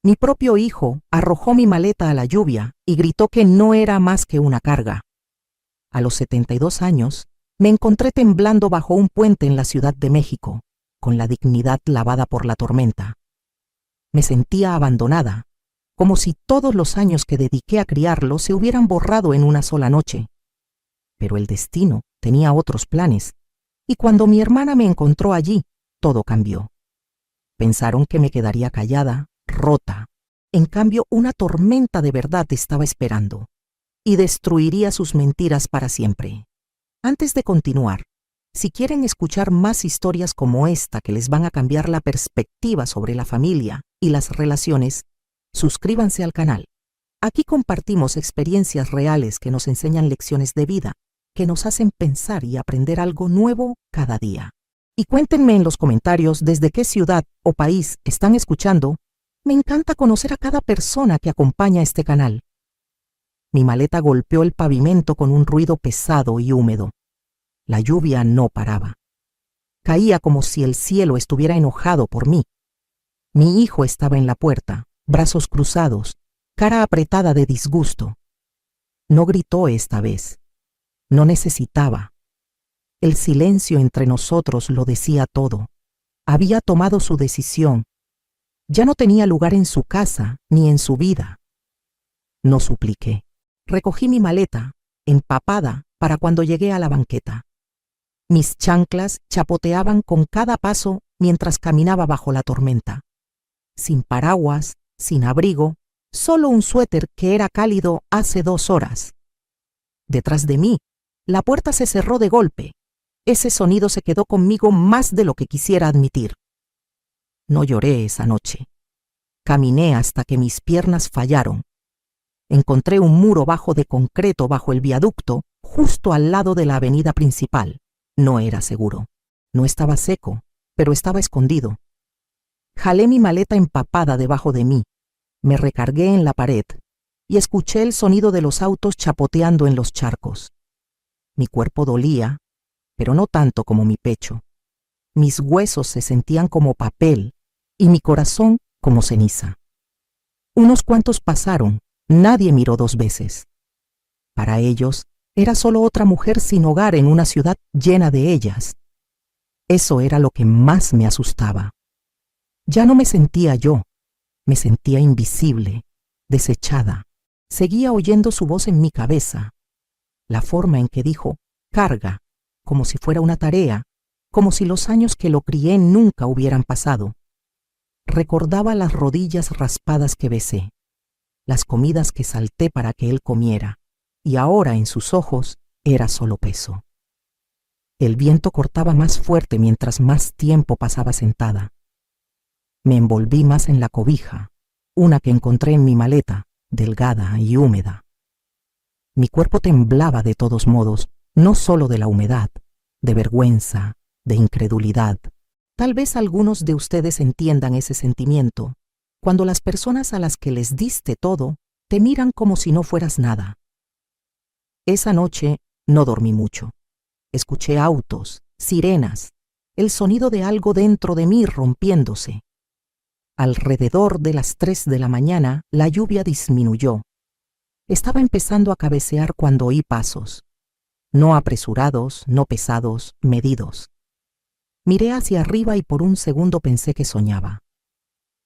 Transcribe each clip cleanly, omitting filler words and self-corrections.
Mi propio hijo arrojó mi maleta a la lluvia y gritó que no era más que una carga. A los 72 años, me encontré temblando bajo un puente en la Ciudad de México, con la dignidad lavada por la tormenta. Me sentía abandonada, como si todos los años que dediqué a criarlo se hubieran borrado en una sola noche. Pero el destino tenía otros planes, y cuando mi hermana me encontró allí, todo cambió. Pensaron que me quedaría callada, rota. En cambio, una tormenta de verdad estaba esperando, y destruiría sus mentiras para siempre. Antes de continuar, si quieren escuchar más historias como esta que les van a cambiar la perspectiva sobre la familia y las relaciones, suscríbanse al canal. Aquí compartimos experiencias reales que nos enseñan lecciones de vida, que nos hacen pensar y aprender algo nuevo cada día. Y cuéntenme en los comentarios desde qué ciudad o país están escuchando. Me encanta conocer a cada persona que acompaña este canal. Mi maleta golpeó el pavimento con un ruido pesado y húmedo. La lluvia no paraba. Caía como si el cielo estuviera enojado por mí. Mi hijo estaba en la puerta, brazos cruzados, cara apretada de disgusto. No gritó esta vez. No necesitaba. El silencio entre nosotros lo decía todo. Había tomado su decisión. Ya no tenía lugar en su casa ni en su vida. No supliqué. Recogí mi maleta, empapada, para cuando llegué a la banqueta. Mis chanclas chapoteaban con cada paso mientras caminaba bajo la tormenta. Sin paraguas, sin abrigo, solo un suéter que era cálido hace 2 horas. Detrás de mí, la puerta se cerró de golpe. Ese sonido se quedó conmigo más de lo que quisiera admitir. No lloré esa noche. Caminé hasta que mis piernas fallaron. Encontré un muro bajo de concreto bajo el viaducto, justo al lado de la avenida principal. No era seguro. No estaba seco, pero estaba escondido. Jalé mi maleta empapada debajo de mí. Me recargué en la pared y escuché el sonido de los autos chapoteando en los charcos. Mi cuerpo dolía, pero no tanto como mi pecho. Mis huesos se sentían como papel y mi corazón como ceniza. Unos cuantos pasaron, nadie miró 2 veces. Para ellos, era solo otra mujer sin hogar en una ciudad llena de ellas. Eso era lo que más me asustaba. Ya no me sentía yo, me sentía invisible, desechada. Seguía oyendo su voz en mi cabeza, la forma en que dijo, carga, como si fuera una tarea, como si los años que lo crié nunca hubieran pasado. Recordaba las rodillas raspadas que besé, las comidas que salté para que él comiera, y ahora en sus ojos era solo peso. El viento cortaba más fuerte mientras más tiempo pasaba sentada. Me envolví más en la cobija, una que encontré en mi maleta, delgada y húmeda. Mi cuerpo temblaba de todos modos, no solo de la humedad, de vergüenza, de incredulidad. Tal vez algunos de ustedes entiendan ese sentimiento, cuando las personas a las que les diste todo te miran como si no fueras nada. Esa noche no dormí mucho. Escuché autos, sirenas, el sonido de algo dentro de mí rompiéndose. Alrededor de las 3 de la mañana, la lluvia disminuyó. Estaba empezando a cabecear cuando oí pasos. No apresurados, no pesados, medidos. Miré hacia arriba y por un segundo pensé que soñaba.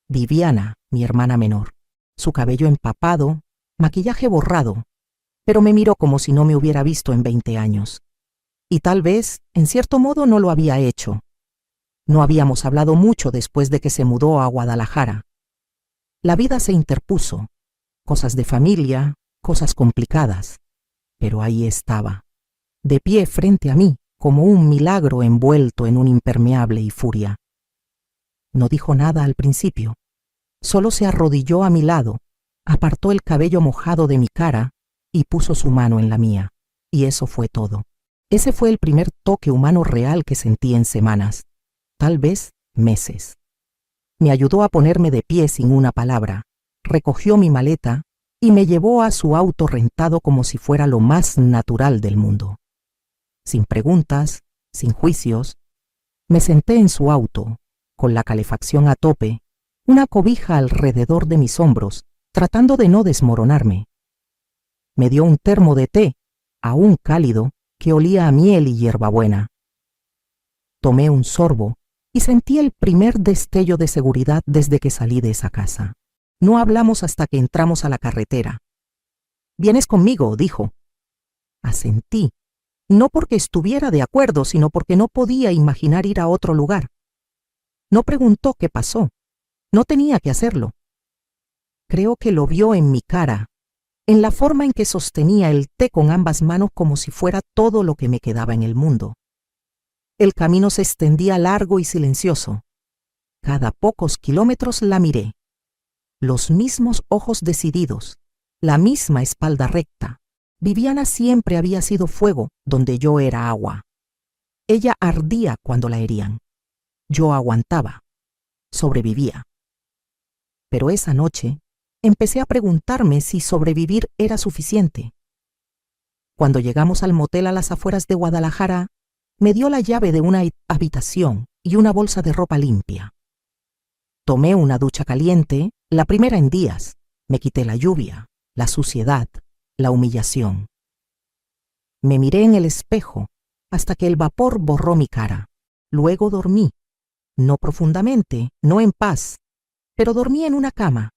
Viviana, mi hermana menor, su cabello empapado, maquillaje borrado, pero me miró como si no me hubiera visto en 20 años. Y tal vez, en cierto modo, no lo había hecho. No habíamos hablado mucho después de que se mudó a Guadalajara. La vida se interpuso, cosas de familia, cosas complicadas, pero ahí estaba, de pie frente a mí, como un milagro envuelto en un impermeable y furia. No dijo nada al principio, solo se arrodilló a mi lado, apartó el cabello mojado de mi cara y puso su mano en la mía, y eso fue todo. Ese fue el primer toque humano real que sentí en semanas, tal vez meses. Me ayudó a ponerme de pie sin una palabra, recogió mi maleta y me llevó a su auto rentado como si fuera lo más natural del mundo. Sin preguntas, sin juicios, me senté en su auto, con la calefacción a tope, una cobija alrededor de mis hombros, tratando de no desmoronarme. Me dio un termo de té, aún cálido, que olía a miel y hierbabuena. Tomé un sorbo y sentí el primer destello de seguridad desde que salí de esa casa. No hablamos hasta que entramos a la carretera. «¿Vienes conmigo?», dijo. Asentí, no porque estuviera de acuerdo, sino porque no podía imaginar ir a otro lugar. No preguntó qué pasó. No tenía que hacerlo. Creo que lo vio en mi cara, en la forma en que sostenía el té con ambas manos como si fuera todo lo que me quedaba en el mundo. El camino se extendía largo y silencioso. Cada pocos kilómetros la miré. Los mismos ojos decididos, la misma espalda recta. Viviana siempre había sido fuego donde yo era agua. Ella ardía cuando la herían. Yo aguantaba, sobrevivía. Pero esa noche empecé a preguntarme si sobrevivir era suficiente. Cuando llegamos al motel a las afueras de Guadalajara, me dio la llave de una habitación y una bolsa de ropa limpia. Tomé una ducha caliente, la primera en días. Me quité la lluvia, la suciedad, la humillación. Me miré en el espejo hasta que el vapor borró mi cara. Luego dormí, no profundamente, no en paz, pero dormí en una cama.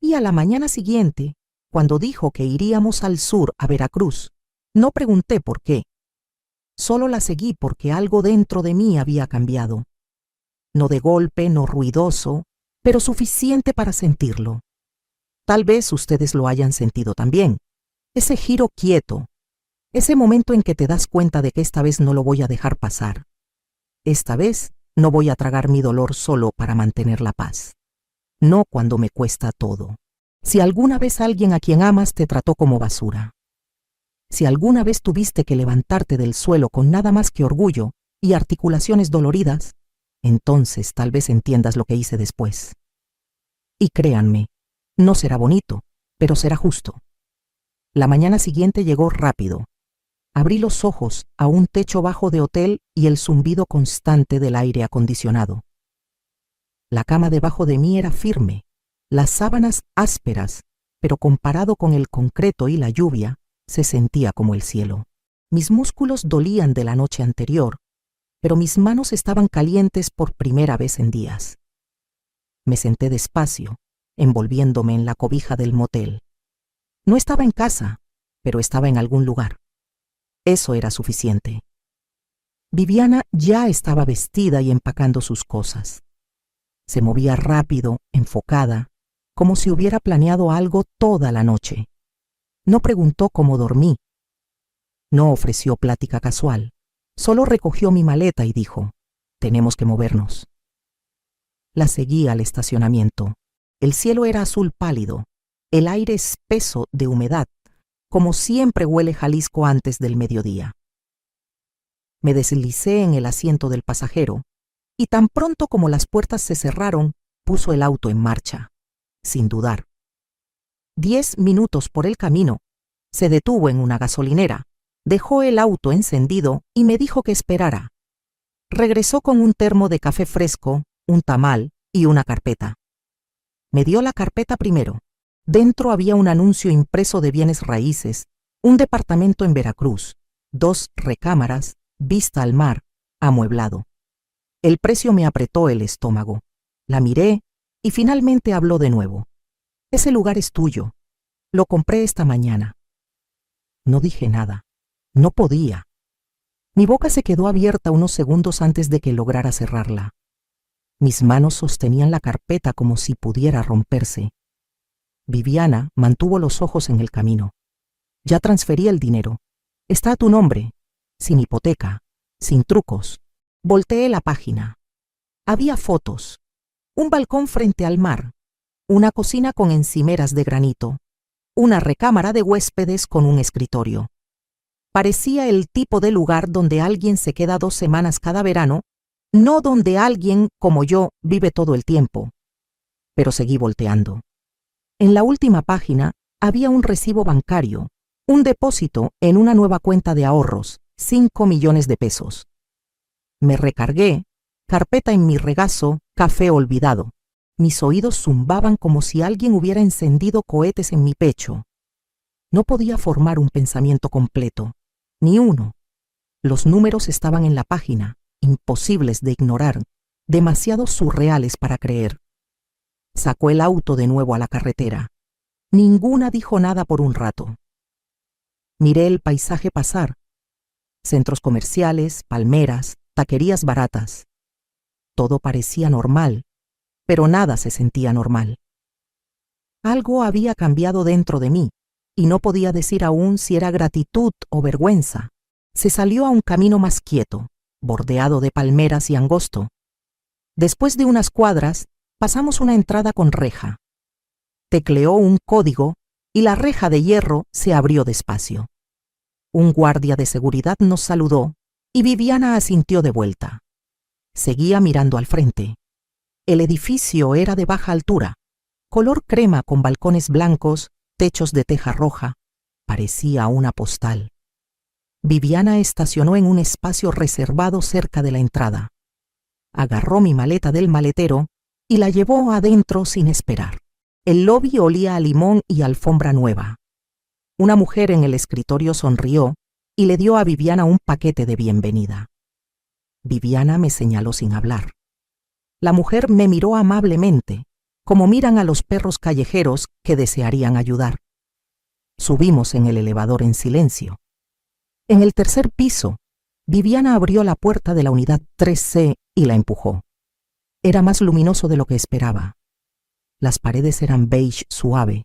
Y a la mañana siguiente, cuando dijo que iríamos al sur a Veracruz, no pregunté por qué. Solo la seguí porque algo dentro de mí había cambiado. No de golpe, no ruidoso, pero suficiente para sentirlo. Tal vez ustedes lo hayan sentido también. Ese giro quieto, ese momento en que te das cuenta de que esta vez no lo voy a dejar pasar. Esta vez no voy a tragar mi dolor solo para mantener la paz. No cuando me cuesta todo. Si alguna vez alguien a quien amas te trató como basura. Si alguna vez tuviste que levantarte del suelo con nada más que orgullo y articulaciones doloridas, entonces tal vez entiendas lo que hice después. Y créanme, no será bonito, pero será justo. La mañana siguiente llegó rápido. Abrí los ojos a un techo bajo de hotel y el zumbido constante del aire acondicionado. La cama debajo de mí era firme, las sábanas ásperas, pero comparado con el concreto y la lluvia, se sentía como el cielo. Mis músculos dolían de la noche anterior, pero mis manos estaban calientes por primera vez en días. Me senté despacio, envolviéndome en la cobija del motel. No estaba en casa, pero estaba en algún lugar. Eso era suficiente. Viviana ya estaba vestida y empacando sus cosas. Se movía rápido, enfocada, como si hubiera planeado algo toda la noche. No preguntó cómo dormí. No ofreció plática casual. Solo recogió mi maleta y dijo, «Tenemos que movernos». La seguí al estacionamiento. El cielo era azul pálido, el aire espeso de humedad, como siempre huele Jalisco antes del mediodía. Me deslicé en el asiento del pasajero y tan pronto como las puertas se cerraron, puso el auto en marcha, sin dudar. 10 minutos por el camino, se detuvo en una gasolinera, dejó el auto encendido y me dijo que esperara. Regresó con un termo de café fresco, un tamal y una carpeta. Me dio la carpeta primero. Dentro había un anuncio impreso de bienes raíces, un departamento en Veracruz, 2 recámaras, vista al mar, amueblado. El precio me apretó el estómago. La miré y finalmente habló de nuevo. «Ese lugar es tuyo. Lo compré esta mañana». No dije nada. No podía. Mi boca se quedó abierta unos segundos antes de que lograra cerrarla. Mis manos sostenían la carpeta como si pudiera romperse. Viviana mantuvo los ojos en el camino. «Ya transferí el dinero. Está a tu nombre, sin hipoteca, sin trucos». Volteé la página. Había fotos. Un balcón frente al mar. Una cocina con encimeras de granito. Una recámara de huéspedes con un escritorio. Parecía el tipo de lugar donde alguien se queda 2 semanas cada verano, no donde alguien, como yo, vive todo el tiempo. Pero seguí volteando. En la última página había un recibo bancario, un depósito en una nueva cuenta de ahorros, 5 millones de pesos. Me recargué, carpeta en mi regazo, café olvidado. Mis oídos zumbaban como si alguien hubiera encendido cohetes en mi pecho. No podía formar un pensamiento completo, ni uno. Los números estaban en la página, imposibles de ignorar, demasiado surreales para creer. Sacó el auto de nuevo a la carretera. Ninguna dijo nada por un rato. Miré el paisaje pasar. Centros comerciales, palmeras, taquerías baratas. Todo parecía normal, pero nada se sentía normal. Algo había cambiado dentro de mí, y no podía decir aún si era gratitud o vergüenza. Se salió a un camino más quieto, bordeado de palmeras y angosto. Después de unas cuadras, pasamos una entrada con reja. Tecleó un código y la reja de hierro se abrió despacio. Un guardia de seguridad nos saludó y Viviana asintió de vuelta. Seguía mirando al frente. El edificio era de baja altura, color crema con balcones blancos, techos de teja roja. Parecía una postal. Viviana estacionó en un espacio reservado cerca de la entrada. Agarró mi maleta del maletero y la llevó adentro sin esperar. El lobby olía a limón y alfombra nueva. Una mujer en el escritorio sonrió y le dio a Viviana un paquete de bienvenida. Viviana me señaló sin hablar. La mujer me miró amablemente, como miran a los perros callejeros que desearían ayudar. Subimos en el elevador en silencio. En el tercer piso, Viviana abrió la puerta de la unidad 3C y la empujó. Era más luminoso de lo que esperaba. Las paredes eran beige suave,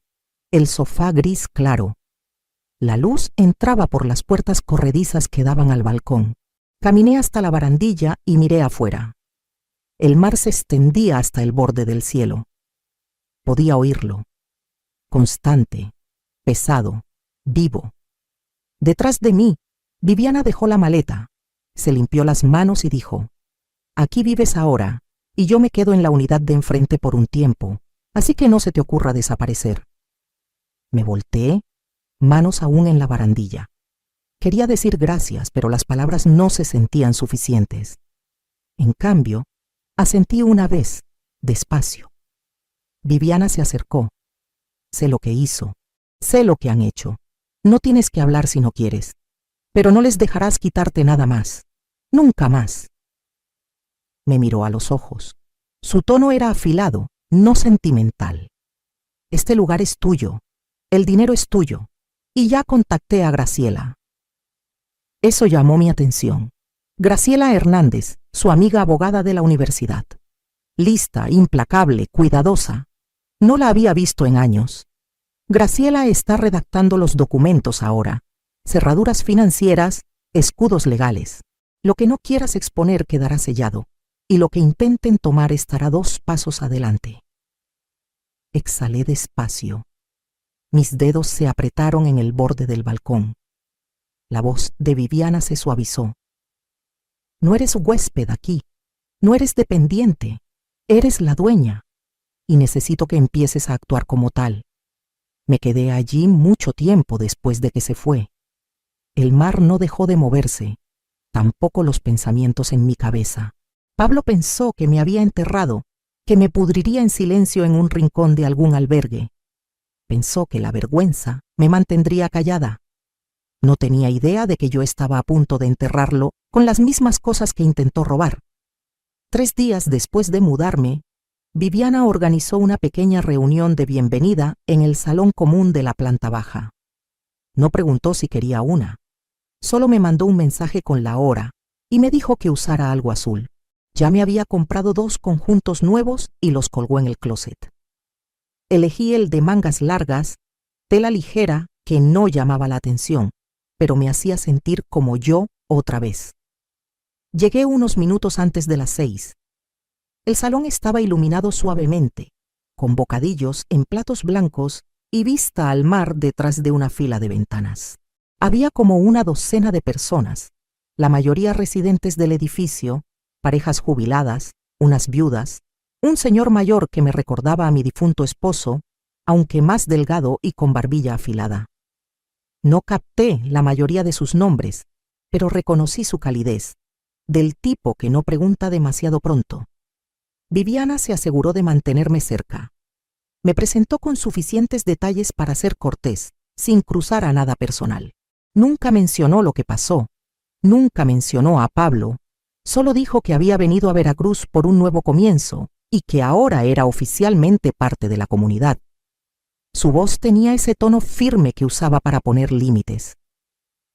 el sofá gris claro. La luz entraba por las puertas corredizas que daban al balcón. Caminé hasta la barandilla y miré afuera. El mar se extendía hasta el borde del cielo. Podía oírlo. Constante, pesado, vivo. Detrás de mí, Viviana dejó la maleta, se limpió las manos y dijo: «Aquí vives ahora, y yo me quedo en la unidad de enfrente por un tiempo, así que no se te ocurra desaparecer». Me volteé, manos aún en la barandilla. Quería decir gracias, pero las palabras no se sentían suficientes. En cambio, asentí una vez, despacio. Viviana se acercó. Sé lo que hizo, sé lo que han hecho. No tienes que hablar si no quieres, pero no les dejarás quitarte nada más. Nunca más. Me miró a los ojos. Su tono era afilado, no sentimental. Este lugar es tuyo, el dinero es tuyo, y ya contacté a Graciela. Eso llamó mi atención. Graciela Hernández, su amiga abogada de la universidad. Lista, implacable, cuidadosa. No la había visto en años. Graciela está redactando los documentos ahora. Cerraduras financieras, escudos legales. Lo que no quieras exponer quedará sellado, y lo que intenten tomar estará 2 pasos adelante. Exhalé despacio. Mis dedos se apretaron en el borde del balcón. La voz de Viviana se suavizó. No eres huésped aquí, no eres dependiente, eres la dueña, y necesito que empieces a actuar como tal. Me quedé allí mucho tiempo después de que se fue. El mar no dejó de moverse, tampoco los pensamientos en mi cabeza. Pablo pensó que me había enterrado, que me pudriría en silencio en un rincón de algún albergue. Pensó que la vergüenza me mantendría callada. No tenía idea de que yo estaba a punto de enterrarlo con las mismas cosas que intentó robar. 3 días después de mudarme, Viviana organizó una pequeña reunión de bienvenida en el salón común de la planta baja. No preguntó si quería una. Solo me mandó un mensaje con la hora y me dijo que usara algo azul. Ya me había comprado 2 conjuntos nuevos y los colgó en el closet. Elegí el de mangas largas, tela ligera que no llamaba la atención, pero me hacía sentir como yo otra vez. Llegué unos minutos antes de las 6. El salón estaba iluminado suavemente, con bocadillos en platos blancos y vista al mar detrás de una fila de ventanas. Había como una docena de personas, la mayoría residentes del edificio, parejas jubiladas, unas viudas, un señor mayor que me recordaba a mi difunto esposo, aunque más delgado y con barbilla afilada. No capté la mayoría de sus nombres, pero reconocí su calidez, del tipo que no pregunta demasiado pronto. Viviana se aseguró de mantenerme cerca. Me presentó con suficientes detalles para ser cortés, sin cruzar a nada personal. Nunca mencionó lo que pasó, nunca mencionó a Pablo, solo dijo que había venido a Veracruz por un nuevo comienzo y que ahora era oficialmente parte de la comunidad. Su voz tenía ese tono firme que usaba para poner límites.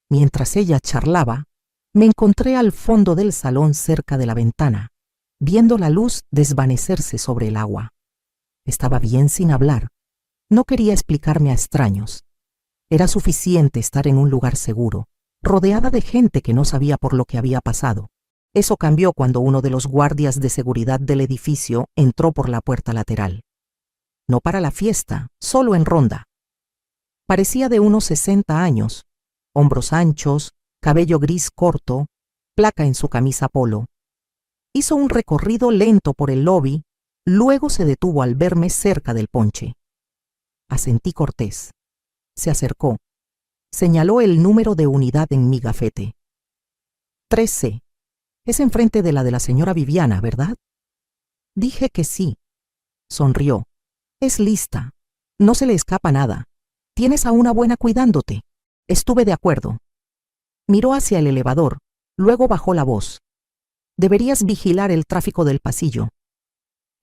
Mientras ella charlaba, me encontré al fondo del salón cerca de la ventana, viendo la luz desvanecerse sobre el agua. Estaba bien sin hablar. No quería explicarme a extraños. Era suficiente estar en un lugar seguro, rodeada de gente que no sabía por lo que había pasado. Eso cambió cuando uno de los guardias de seguridad del edificio entró por la puerta lateral. No para la fiesta, solo en ronda. Parecía de unos 60 años, hombros anchos, cabello gris corto, placa en su camisa polo. Hizo un recorrido lento por el lobby, luego se detuvo al verme cerca del ponche. Asentí cortés. Se acercó. Señaló el número de unidad en mi gafete. 3C. Es enfrente de la señora Viviana, ¿verdad? Dije que sí. Sonrió. Es lista. No se le escapa nada. Tienes a una buena cuidándote. Estuve de acuerdo. Miró hacia el elevador, luego bajó la voz. Deberías vigilar el tráfico del pasillo.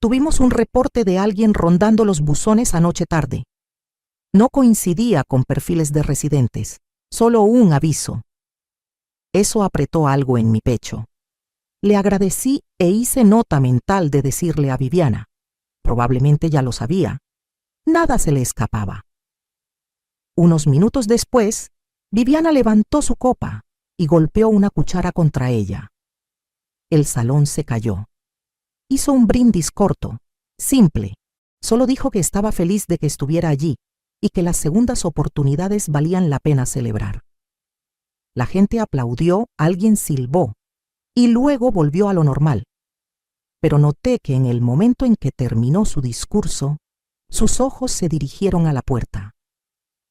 Tuvimos un reporte de alguien rondando los buzones anoche tarde. No coincidía con perfiles de residentes, solo un aviso. Eso apretó algo en mi pecho. Le agradecí e hice nota mental de decirle a Viviana. Probablemente ya lo sabía. Nada se le escapaba. Unos minutos después, Viviana levantó su copa y golpeó una cuchara contra ella. El salón se cayó. Hizo un brindis corto, simple. Solo dijo que estaba feliz de que estuviera allí y que las segundas oportunidades valían la pena celebrar. La gente aplaudió, alguien silbó y luego volvió a lo normal. Pero noté que en el momento en que terminó su discurso, sus ojos se dirigieron a la puerta.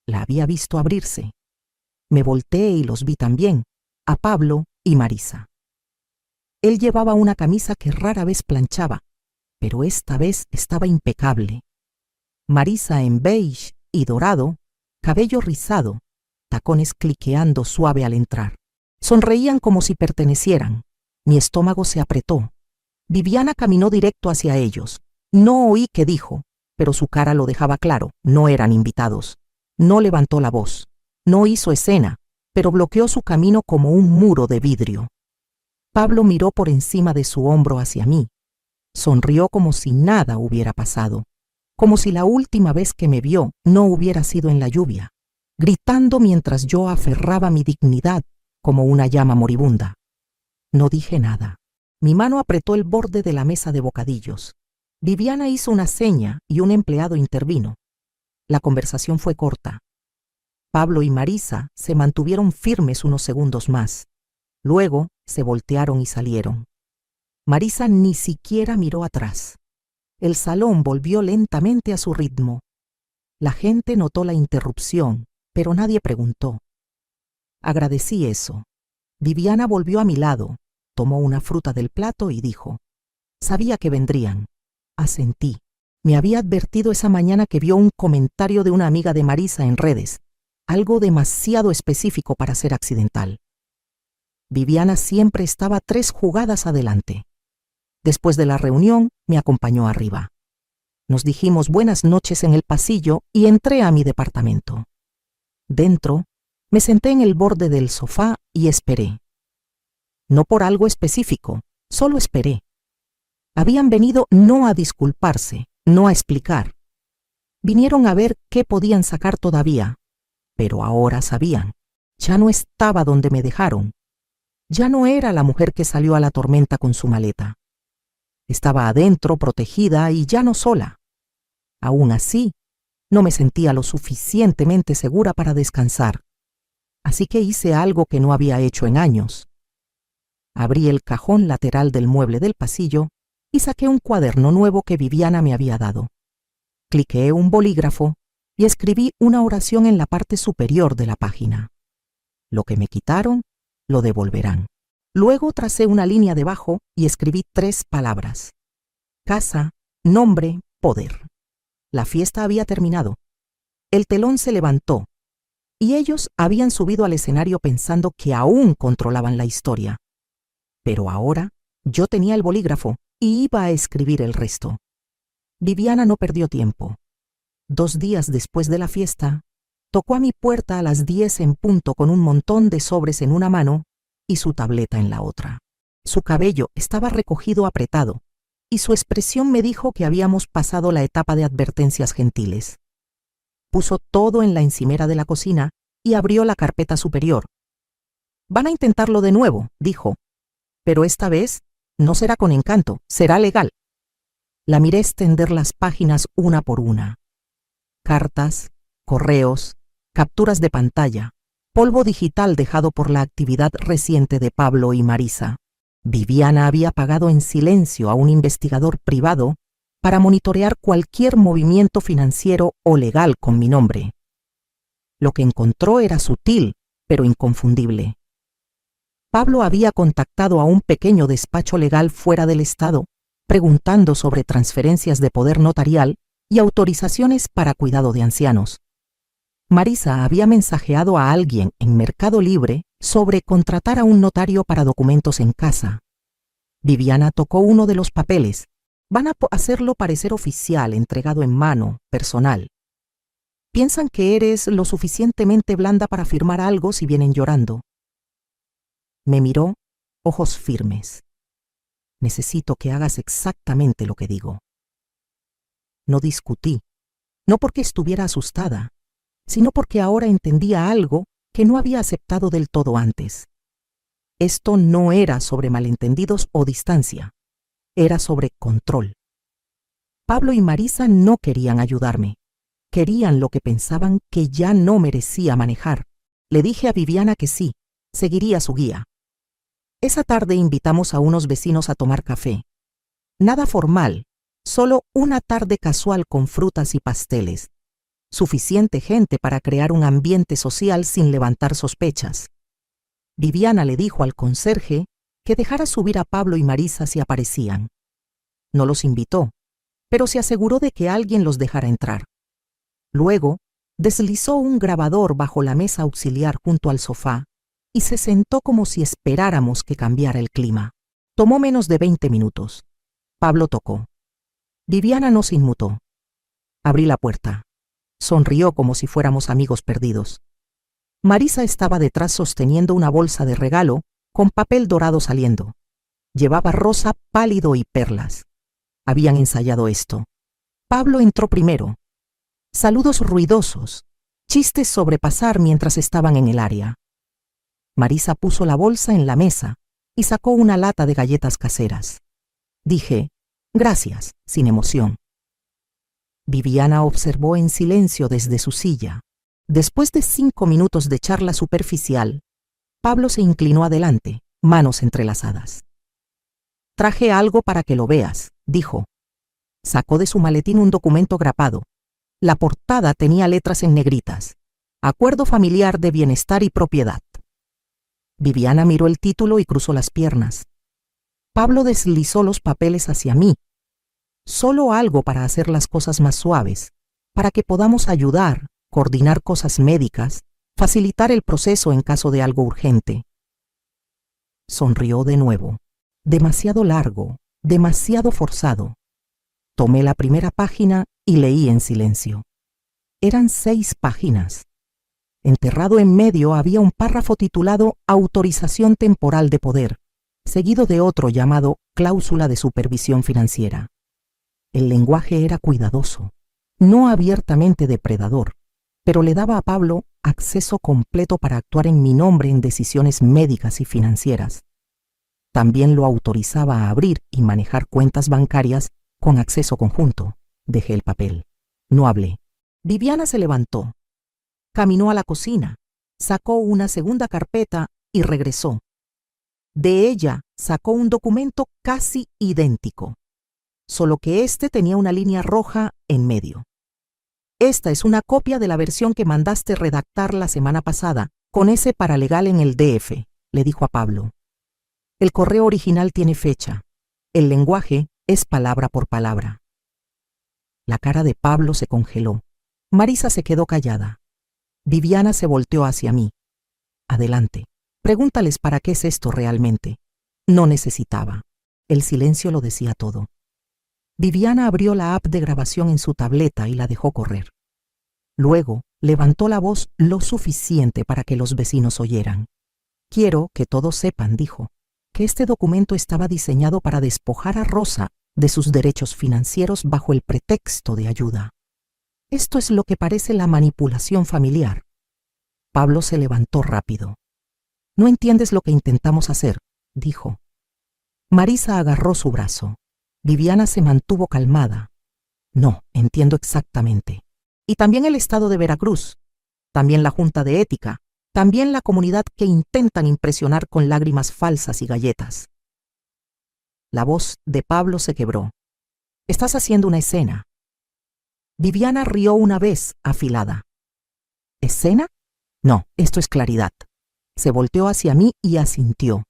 La había visto abrirse. Me volteé y los vi también, a Pablo y Marisa. Él llevaba una camisa que rara vez planchaba, pero esta vez estaba impecable. Marisa en beige y dorado, cabello rizado, tacones cliqueando suave al entrar. Sonreían como si pertenecieran. Mi estómago se apretó. Viviana caminó directo hacia ellos. No oí qué dijo, pero su cara lo dejaba claro, no eran invitados. No levantó la voz, no hizo escena, pero bloqueó su camino como un muro de vidrio. Pablo miró por encima de su hombro hacia mí. Sonrió como si nada hubiera pasado, como si la última vez que me vio no hubiera sido en la lluvia, gritando mientras yo aferraba mi dignidad como una llama moribunda. No dije nada. Mi mano apretó el borde de la mesa de bocadillos. Viviana hizo una seña y un empleado intervino. La conversación fue corta. Pablo y Marisa se mantuvieron firmes unos segundos más. Luego se voltearon y salieron. Marisa ni siquiera miró atrás. El salón volvió lentamente a su ritmo. La gente notó la interrupción, pero nadie preguntó. Agradecí eso. Viviana volvió a mi lado, tomó una fruta del plato y dijo: sabía que vendrían. Asentí. Me había advertido esa mañana que vio un comentario de una amiga de Marisa en redes, algo demasiado específico para ser accidental. Viviana siempre estaba 3 jugadas adelante. Después de la reunión, me acompañó arriba. Nos dijimos buenas noches en el pasillo y entré a mi departamento. Dentro, me senté en el borde del sofá y esperé. No por algo específico, solo esperé. Habían venido no a disculparse, no a explicar. Vinieron a ver qué podían sacar todavía, pero ahora sabían. Ya no estaba donde me dejaron. Ya no era la mujer que salió a la tormenta con su maleta. Estaba adentro, protegida y ya no sola. Aún así, no me sentía lo suficientemente segura para descansar. Así que hice algo que no había hecho en años. Abrí el cajón lateral del mueble del pasillo y saqué un cuaderno nuevo que Viviana me había dado. Cliqueé un bolígrafo y escribí una oración en la parte superior de la página. Lo que me quitaron, lo devolverán. Luego tracé una línea debajo y escribí 3 palabras. casa, nombre, poder. La fiesta había terminado. El telón se levantó, y ellos habían subido al escenario pensando que aún controlaban la historia. Pero ahora yo tenía el bolígrafo y iba a escribir el resto. Viviana no perdió tiempo. 2 días después de la fiesta, tocó a mi puerta a las 10 en punto con un montón de sobres en una mano y su tableta en la otra. Su cabello estaba recogido apretado, y su expresión me dijo que habíamos pasado la etapa de advertencias gentiles. Puso todo en la encimera de la cocina y abrió la carpeta superior. «Van a intentarlo de nuevo», dijo, «pero esta vez no será con encanto, será legal». La miré extender las páginas una por una. Cartas, correos, capturas de pantalla, polvo digital dejado por la actividad reciente de Pablo y Marisa. Viviana había pagado en silencio a un investigador privado para monitorear cualquier movimiento financiero o legal con mi nombre. Lo que encontró era sutil, pero inconfundible. Pablo había contactado a un pequeño despacho legal fuera del estado, preguntando sobre transferencias de poder notarial y autorizaciones para cuidado de ancianos. Marisa había mensajeado a alguien en Mercado Libre sobre contratar a un notario para documentos en casa. Viviana tocó uno de los papeles. Van a hacerlo parecer oficial, entregado en mano, personal. Piensan que eres lo suficientemente blanda para firmar algo si vienen llorando. Me miró, ojos firmes. Necesito que hagas exactamente lo que digo. No discutí, no porque estuviera asustada, sino porque ahora entendía algo que no había aceptado del todo antes. Esto no era sobre malentendidos o distancia, era sobre control. Pablo y Marisa no querían ayudarme, querían lo que pensaban que ya no merecía manejar. Le dije a Viviana que sí, seguiría su guía. Esa tarde invitamos a unos vecinos a tomar café. Nada formal, solo una tarde casual con frutas y pasteles. Suficiente gente para crear un ambiente social sin levantar sospechas. Viviana le dijo al conserje que dejara subir a Pablo y Marisa si aparecían. No los invitó, pero se aseguró de que alguien los dejara entrar. Luego, deslizó un grabador bajo la mesa auxiliar junto al sofá y se sentó como si esperáramos que cambiara el clima. Tomó menos de 20 minutos. Pablo tocó. Viviana no se inmutó. Abrí la puerta. Sonrió como si fuéramos amigos perdidos. Marisa estaba detrás sosteniendo una bolsa de regalo con papel dorado saliendo. Llevaba rosa pálido y perlas. Habían ensayado esto. Pablo entró primero. Saludos ruidosos, chistes sobre pasar mientras estaban en el área. Marisa puso la bolsa en la mesa y sacó una lata de galletas caseras. Dije, gracias, sin emoción. Viviana observó en silencio desde su silla. Después de 5 minutos de charla superficial, Pablo se inclinó adelante, manos entrelazadas. Traje algo para que lo veas, dijo. Sacó de su maletín un documento grapado. La portada tenía letras en negritas. Acuerdo familiar de bienestar y propiedad. Viviana miró el título y cruzó las piernas. Pablo deslizó los papeles hacia mí. Solo algo para hacer las cosas más suaves, para que podamos ayudar, coordinar cosas médicas, facilitar el proceso en caso de algo urgente. Sonrió de nuevo. Demasiado largo, demasiado forzado. Tomé la primera página y leí en silencio. Eran 6 páginas. Enterrado en medio había un párrafo titulado Autorización temporal de poder, seguido de otro llamado Cláusula de supervisión financiera. El lenguaje era cuidadoso, no abiertamente depredador, pero le daba a Pablo acceso completo para actuar en mi nombre en decisiones médicas y financieras. También lo autorizaba a abrir y manejar cuentas bancarias con acceso conjunto. Dejé el papel. No hablé. Viviana se levantó. Caminó a la cocina, sacó una segunda carpeta y regresó. De ella sacó un documento casi idéntico, solo que este tenía una línea roja en medio. Esta es una copia de la versión que mandaste redactar la semana pasada, con ese paralegal en el DF, le dijo a Pablo. El correo original tiene fecha. El lenguaje Es palabra por palabra. La cara de Pablo se congeló. Marisa se quedó callada. Viviana se volteó hacia mí. Adelante. Pregúntales para qué es esto realmente. No necesitaba. El silencio lo decía todo. Viviana abrió la app de grabación en su tableta y la dejó correr. Luego, levantó la voz lo suficiente para que los vecinos oyeran. Quiero que todos sepan, dijo, que este documento estaba diseñado para despojar a Rosa de sus derechos financieros bajo el pretexto de ayuda. Esto es lo que parece la manipulación familiar. Pablo se levantó rápido. No entiendes lo que intentamos hacer, dijo. Marisa agarró su brazo. Viviana se mantuvo calmada. No, entiendo exactamente. Y también el Estado de Veracruz, también la Junta de Ética, también la comunidad que intentan impresionar con lágrimas falsas y galletas. La voz de Pablo se quebró. Estás haciendo una escena. Viviana rió una vez, afilada. ¿Escena? No, esto es claridad. Se volteó hacia mí y asintió.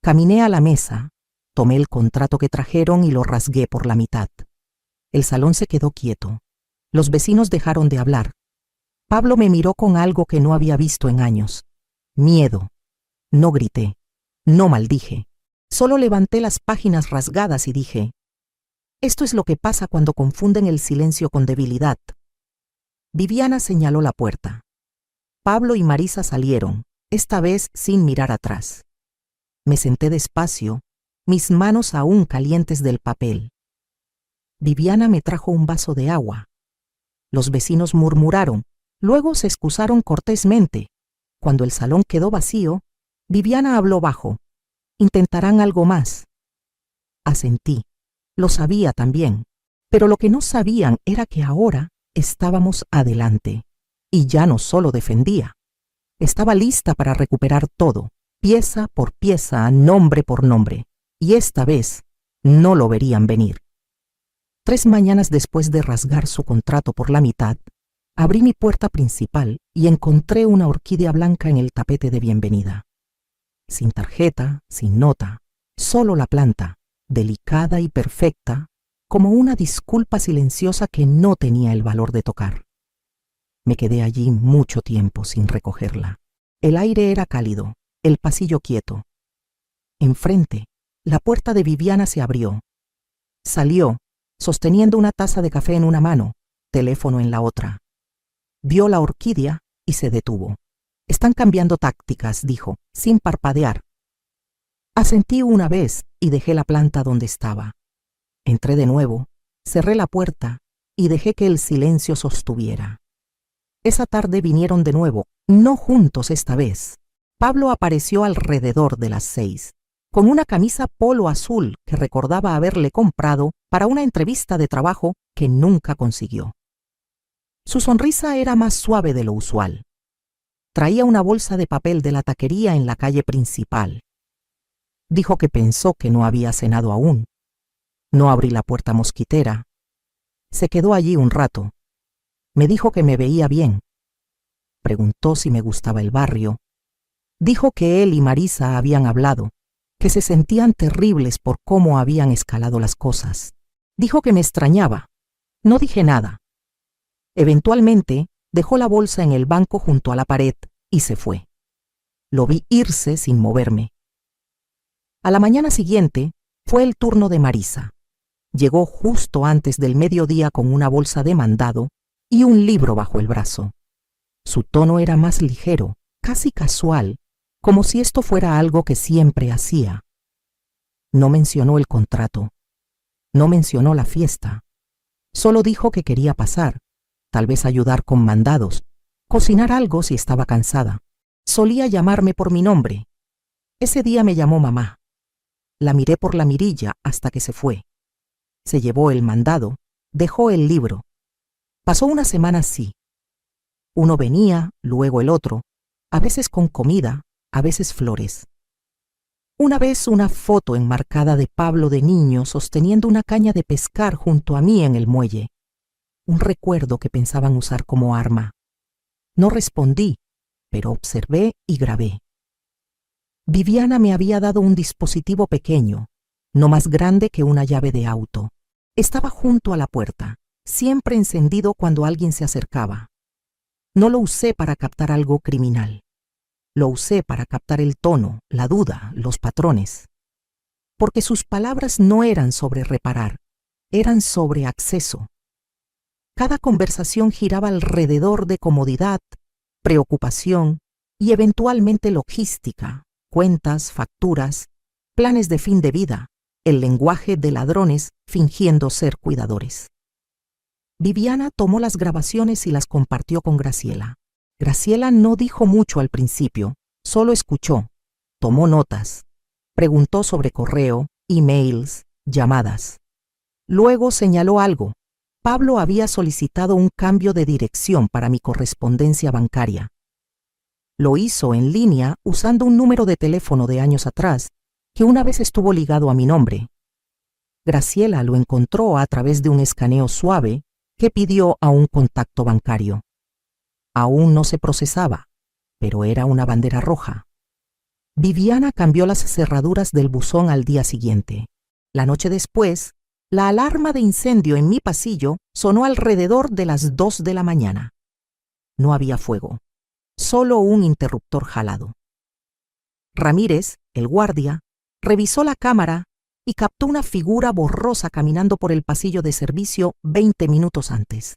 Caminé a la mesa, tomé el contrato que trajeron y lo rasgué por la mitad. El salón se quedó quieto. Los vecinos dejaron de hablar. Pablo me miró con algo que no había visto en años. Miedo. No grité. No maldije. Solo levanté las páginas rasgadas y dije, esto es lo que pasa cuando confunden el silencio con debilidad. Viviana señaló la puerta. Pablo y Marisa salieron, esta vez sin mirar atrás. Me senté despacio, mis manos aún calientes del papel. Viviana me trajo un vaso de agua. Los vecinos murmuraron, luego se excusaron cortésmente. Cuando el salón quedó vacío, Viviana habló bajo. Intentarán algo más. Asentí. Lo sabía también. Pero lo que no sabían era que ahora estábamos adelante. Y ya no solo defendía. Estaba lista para recuperar todo, pieza por pieza, nombre por nombre. Y esta vez no lo verían venir. 3 mañanas después de rasgar su contrato por la mitad, abrí mi puerta principal y encontré una orquídea blanca en el tapete de bienvenida. Sin tarjeta, sin nota, solo la planta, delicada y perfecta, como una disculpa silenciosa que no tenía el valor de tocar. Me quedé allí mucho tiempo sin recogerla. El aire era cálido, el pasillo quieto. Enfrente, la puerta de Viviana se abrió. Salió, sosteniendo una taza de café en una mano, teléfono en la otra. Vio la orquídea y se detuvo. Están cambiando tácticas, dijo, sin parpadear. Asentí una vez y dejé la planta donde estaba. Entré de nuevo, cerré la puerta y dejé que el silencio sostuviera. Esa tarde vinieron de nuevo, no juntos esta vez. Pablo apareció alrededor de las 6, con una camisa polo azul que recordaba haberle comprado para una entrevista de trabajo que nunca consiguió. Su sonrisa era más suave de lo usual. Traía una bolsa de papel de la taquería en la calle principal. Dijo que pensó que no había cenado aún. No abrí la puerta mosquitera. Se quedó allí un rato. Me dijo que me veía bien. Preguntó si me gustaba el barrio. Dijo que él y Marisa habían hablado, que se sentían terribles por cómo habían escalado las cosas. Dijo que me extrañaba. No dije nada. Eventualmente, dejó la bolsa en el banco junto a la pared y se fue. Lo vi irse sin moverme. A la mañana siguiente, fue el turno de Marisa. Llegó justo antes del mediodía con una bolsa de mandado y un libro bajo el brazo. Su tono era más ligero, casi casual, como si esto fuera algo que siempre hacía. No mencionó el contrato. No mencionó la fiesta. Solo dijo que quería pasar, tal vez ayudar con mandados, cocinar algo si estaba cansada. Solía llamarme por mi nombre. Ese día me llamó mamá. La miré por la mirilla hasta que se fue. Se llevó el mandado, dejó el libro. Pasó una semana así. Uno venía, luego el otro, a veces con comida, a veces flores. Una vez una foto enmarcada de Pablo de niño sosteniendo una caña de pescar junto a mí en el muelle. Un recuerdo que pensaban usar como arma. No respondí, pero observé y grabé. Viviana me había dado un dispositivo pequeño, no más grande que una llave de auto. Estaba junto a la puerta, siempre encendido cuando alguien se acercaba. No lo usé para captar algo criminal. Lo usé para captar el tono, la duda, los patrones. Porque sus palabras no eran sobre reparar, eran sobre acceso. Cada conversación giraba alrededor de comodidad, preocupación y eventualmente logística, cuentas, facturas, planes de fin de vida, el lenguaje de ladrones fingiendo ser cuidadores. Viviana tomó las grabaciones y las compartió con Graciela. Graciela no dijo mucho al principio, solo escuchó, tomó notas, preguntó sobre correo, emails, llamadas. Luego señaló algo. Pablo había solicitado un cambio de dirección para mi correspondencia bancaria. Lo hizo en línea usando un número de teléfono de años atrás que una vez estuvo ligado a mi nombre. Graciela lo encontró a través de un escaneo suave que pidió a un contacto bancario. Aún no se procesaba, pero era una bandera roja. Viviana cambió las cerraduras del buzón al día siguiente. La noche después, la alarma de incendio en mi pasillo sonó alrededor de las 2 de la mañana. No había fuego, solo un interruptor jalado. Ramírez, el guardia, revisó la cámara y captó una figura borrosa caminando por el pasillo de servicio 20 minutos antes.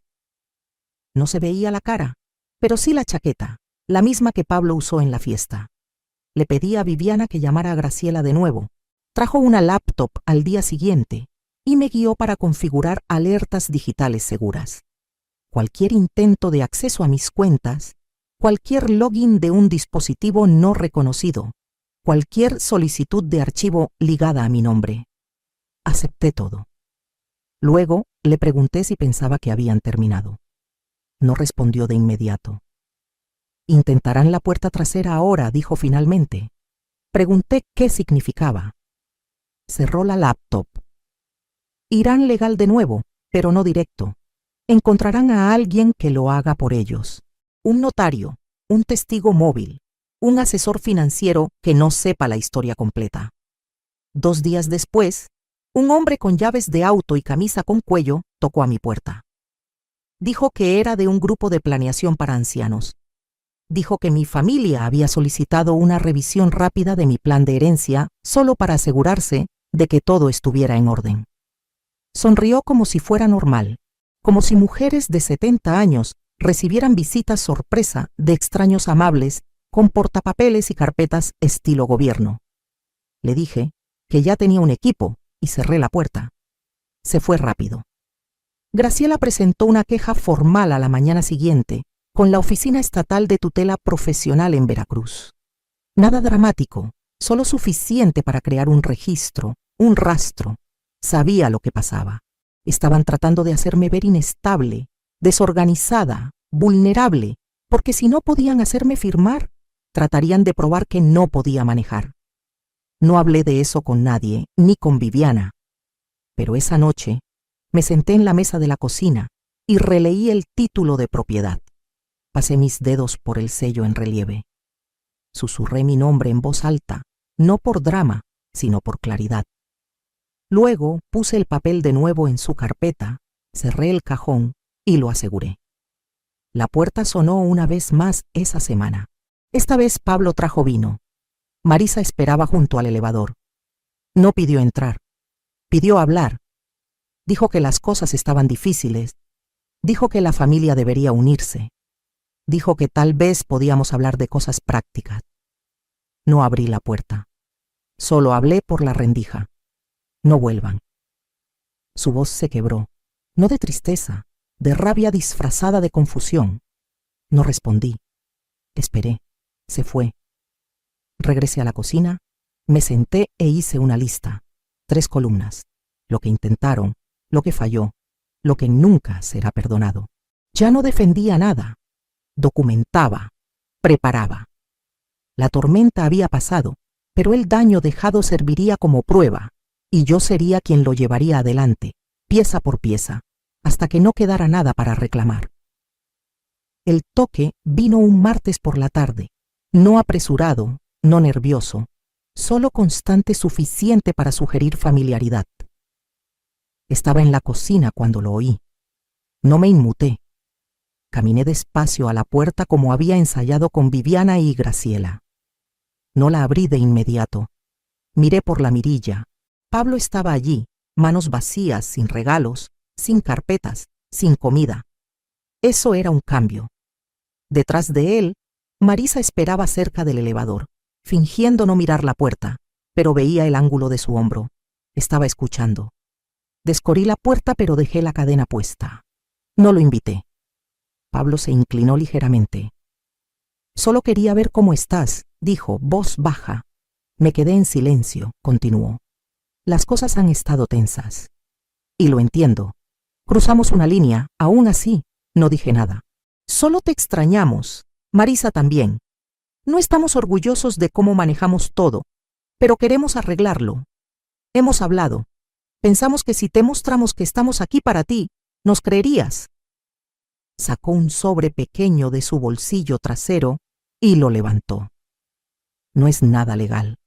No se veía la cara, pero sí la chaqueta, la misma que Pablo usó en la fiesta. Le pedí a Viviana que llamara a Graciela de nuevo. Trajo una laptop al día siguiente y me guió para configurar alertas digitales seguras. Cualquier intento de acceso a mis cuentas, cualquier login de un dispositivo no reconocido, cualquier solicitud de archivo ligada a mi nombre. Acepté todo. Luego le pregunté si pensaba que habían terminado. No respondió de inmediato. «Intentarán la puerta trasera ahora», dijo finalmente. Pregunté qué significaba. Cerró la laptop. «Irán legal de nuevo, pero no directo. Encontrarán a alguien que lo haga por ellos. Un notario, un testigo móvil, un asesor financiero que no sepa la historia completa». 2 días después, un hombre con llaves de auto y camisa con cuello tocó a mi puerta. Dijo que era de un grupo de planeación para ancianos. Dijo que mi familia había solicitado una revisión rápida de mi plan de herencia solo para asegurarse de que todo estuviera en orden. Sonrió como si fuera normal, como si mujeres de 70 años recibieran visitas sorpresa de extraños amables con portapapeles y carpetas estilo gobierno. Le dije que ya tenía un equipo y cerré la puerta. Se fue rápido. Graciela presentó una queja formal a la mañana siguiente con la Oficina Estatal de Tutela Profesional en Veracruz. Nada dramático, solo suficiente para crear un registro, un rastro. Sabía lo que pasaba. Estaban tratando de hacerme ver inestable, desorganizada, vulnerable, porque si no podían hacerme firmar, tratarían de probar que no podía manejar. No hablé de eso con nadie, ni con Viviana. Pero esa noche me senté en la mesa de la cocina y releí el título de propiedad. Pasé mis dedos por el sello en relieve. Susurré mi nombre en voz alta, no por drama, sino por claridad. Luego puse el papel de nuevo en su carpeta, cerré el cajón y lo aseguré. La puerta sonó una vez más esa semana. Esta vez Pablo trajo vino. Marisa esperaba junto al elevador. No pidió entrar. Pidió hablar. Dijo que las cosas estaban difíciles. Dijo que la familia debería unirse. Dijo que tal vez podíamos hablar de cosas prácticas. No abrí la puerta. Solo hablé por la rendija. No vuelvan. Su voz se quebró, no de tristeza, de rabia disfrazada de confusión. No respondí. Esperé. Se fue. Regresé a la cocina, me senté e hice una lista. 3 columnas. Lo que intentaron, lo que falló, lo que nunca será perdonado. Ya no defendía nada. Documentaba, preparaba. La tormenta había pasado, pero el daño dejado serviría como prueba, y yo sería quien lo llevaría adelante, pieza por pieza, hasta que no quedara nada para reclamar. El toque vino un martes por la tarde, no apresurado, no nervioso, solo constante suficiente para sugerir familiaridad. Estaba en la cocina cuando lo oí. No me inmuté. Caminé despacio a la puerta como había ensayado con Viviana y Graciela. No la abrí de inmediato. Miré por la mirilla. Pablo estaba allí, manos vacías, sin regalos, sin carpetas, sin comida. Eso era un cambio. Detrás de él, Marisa esperaba cerca del elevador, fingiendo no mirar la puerta, pero veía el ángulo de su hombro. Estaba escuchando. Descorrí la puerta, pero dejé la cadena puesta. No lo invité. Pablo se inclinó ligeramente. «Solo quería ver cómo estás», dijo, voz baja. Me quedé en silencio, continuó. Las cosas han estado tensas. Y lo entiendo. Cruzamos una línea, aún así, no dije nada. Solo te extrañamos, Marisa también. No estamos orgullosos de cómo manejamos todo, pero queremos arreglarlo. Hemos hablado. Pensamos que si te mostramos que estamos aquí para ti, nos creerías. Sacó un sobre pequeño de su bolsillo trasero y lo levantó. No es nada legal.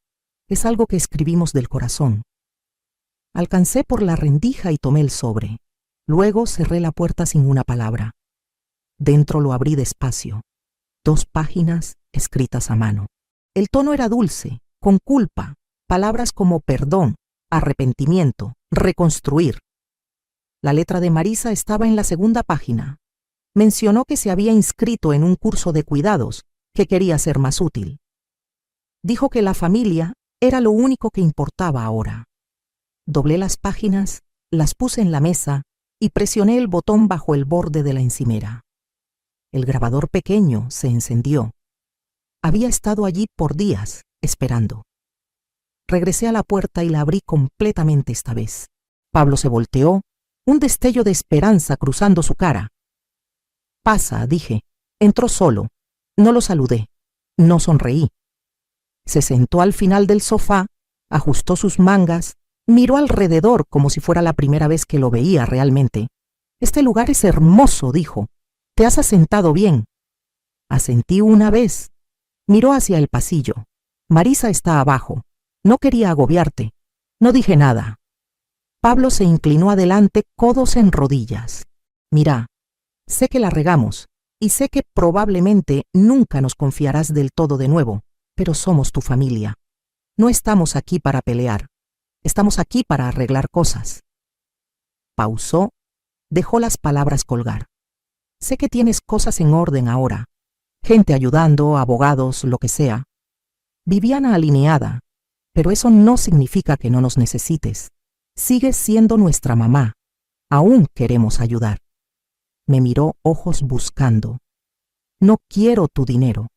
Es algo que escribimos del corazón. Alcancé por la rendija y tomé el sobre. Luego cerré la puerta sin una palabra. Dentro lo abrí despacio. 2 páginas escritas a mano. El tono era dulce, con culpa, palabras como perdón, arrepentimiento, reconstruir. La letra de Marisa estaba en la 2ª página. Mencionó que se había inscrito en un curso de cuidados, que quería ser más útil. Dijo que la familia era lo único que importaba ahora. Doblé las páginas, las puse en la mesa y presioné el botón bajo el borde de la encimera. El grabador pequeño se encendió. Había estado allí por días, esperando. Regresé a la puerta y la abrí completamente esta vez. Pablo se volteó, un destello de esperanza cruzando su cara. «Pasa», dije. Entró solo. No lo saludé. No sonreí. Se sentó al final del sofá, ajustó sus mangas, miró alrededor como si fuera la primera vez que lo veía realmente. «Este lugar es hermoso», dijo. «Te has asentado bien». Asentí una vez. Miró hacia el pasillo. Marisa está abajo. No quería agobiarte. No dije nada. Pablo se inclinó adelante, codos en rodillas. «Mira, sé que la regamos, y sé que probablemente nunca nos confiarás del todo de nuevo, pero somos tu familia. No estamos aquí para pelear. Estamos aquí para arreglar cosas». Pausó, dejó las palabras colgar. «Sé que tienes cosas en orden ahora. Gente ayudando, abogados, lo que sea. Viviana alineada. Pero eso no significa que no nos necesites. Sigues siendo nuestra mamá. Aún queremos ayudar». Me miró ojos buscando. «No quiero tu dinero.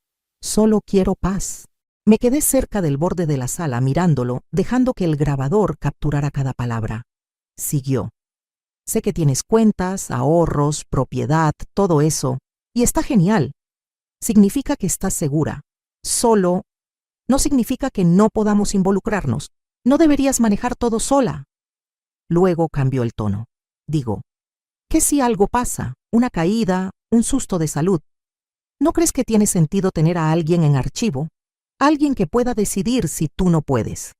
Solo quiero paz». Me quedé cerca del borde de la sala mirándolo, dejando que el grabador capturara cada palabra. Siguió. «Sé que tienes cuentas, ahorros, propiedad, todo eso, y está genial. Significa que estás segura. Solo no significa que no podamos involucrarnos. No deberías manejar todo sola». Luego cambió el tono. «Digo, ¿qué si algo pasa? Una caída, un susto de salud. ¿No crees que tiene sentido tener a alguien en archivo? Alguien que pueda decidir si tú no puedes».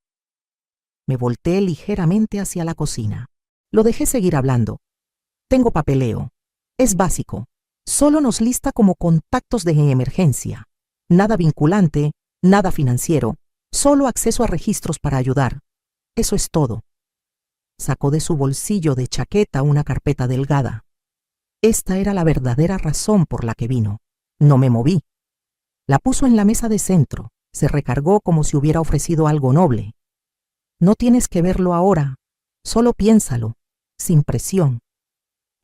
Me volteé ligeramente hacia la cocina. Lo dejé seguir hablando. «Tengo papeleo. Es básico. Solo nos lista como contactos de emergencia. Nada vinculante, nada financiero. Solo acceso a registros para ayudar. Eso es todo». Sacó de su bolsillo de chaqueta una carpeta delgada. Esta era la verdadera razón por la que vino. No me moví. La puso en la mesa de centro. Se recargó como si hubiera ofrecido algo noble. «No tienes que verlo ahora. Solo piénsalo, sin presión».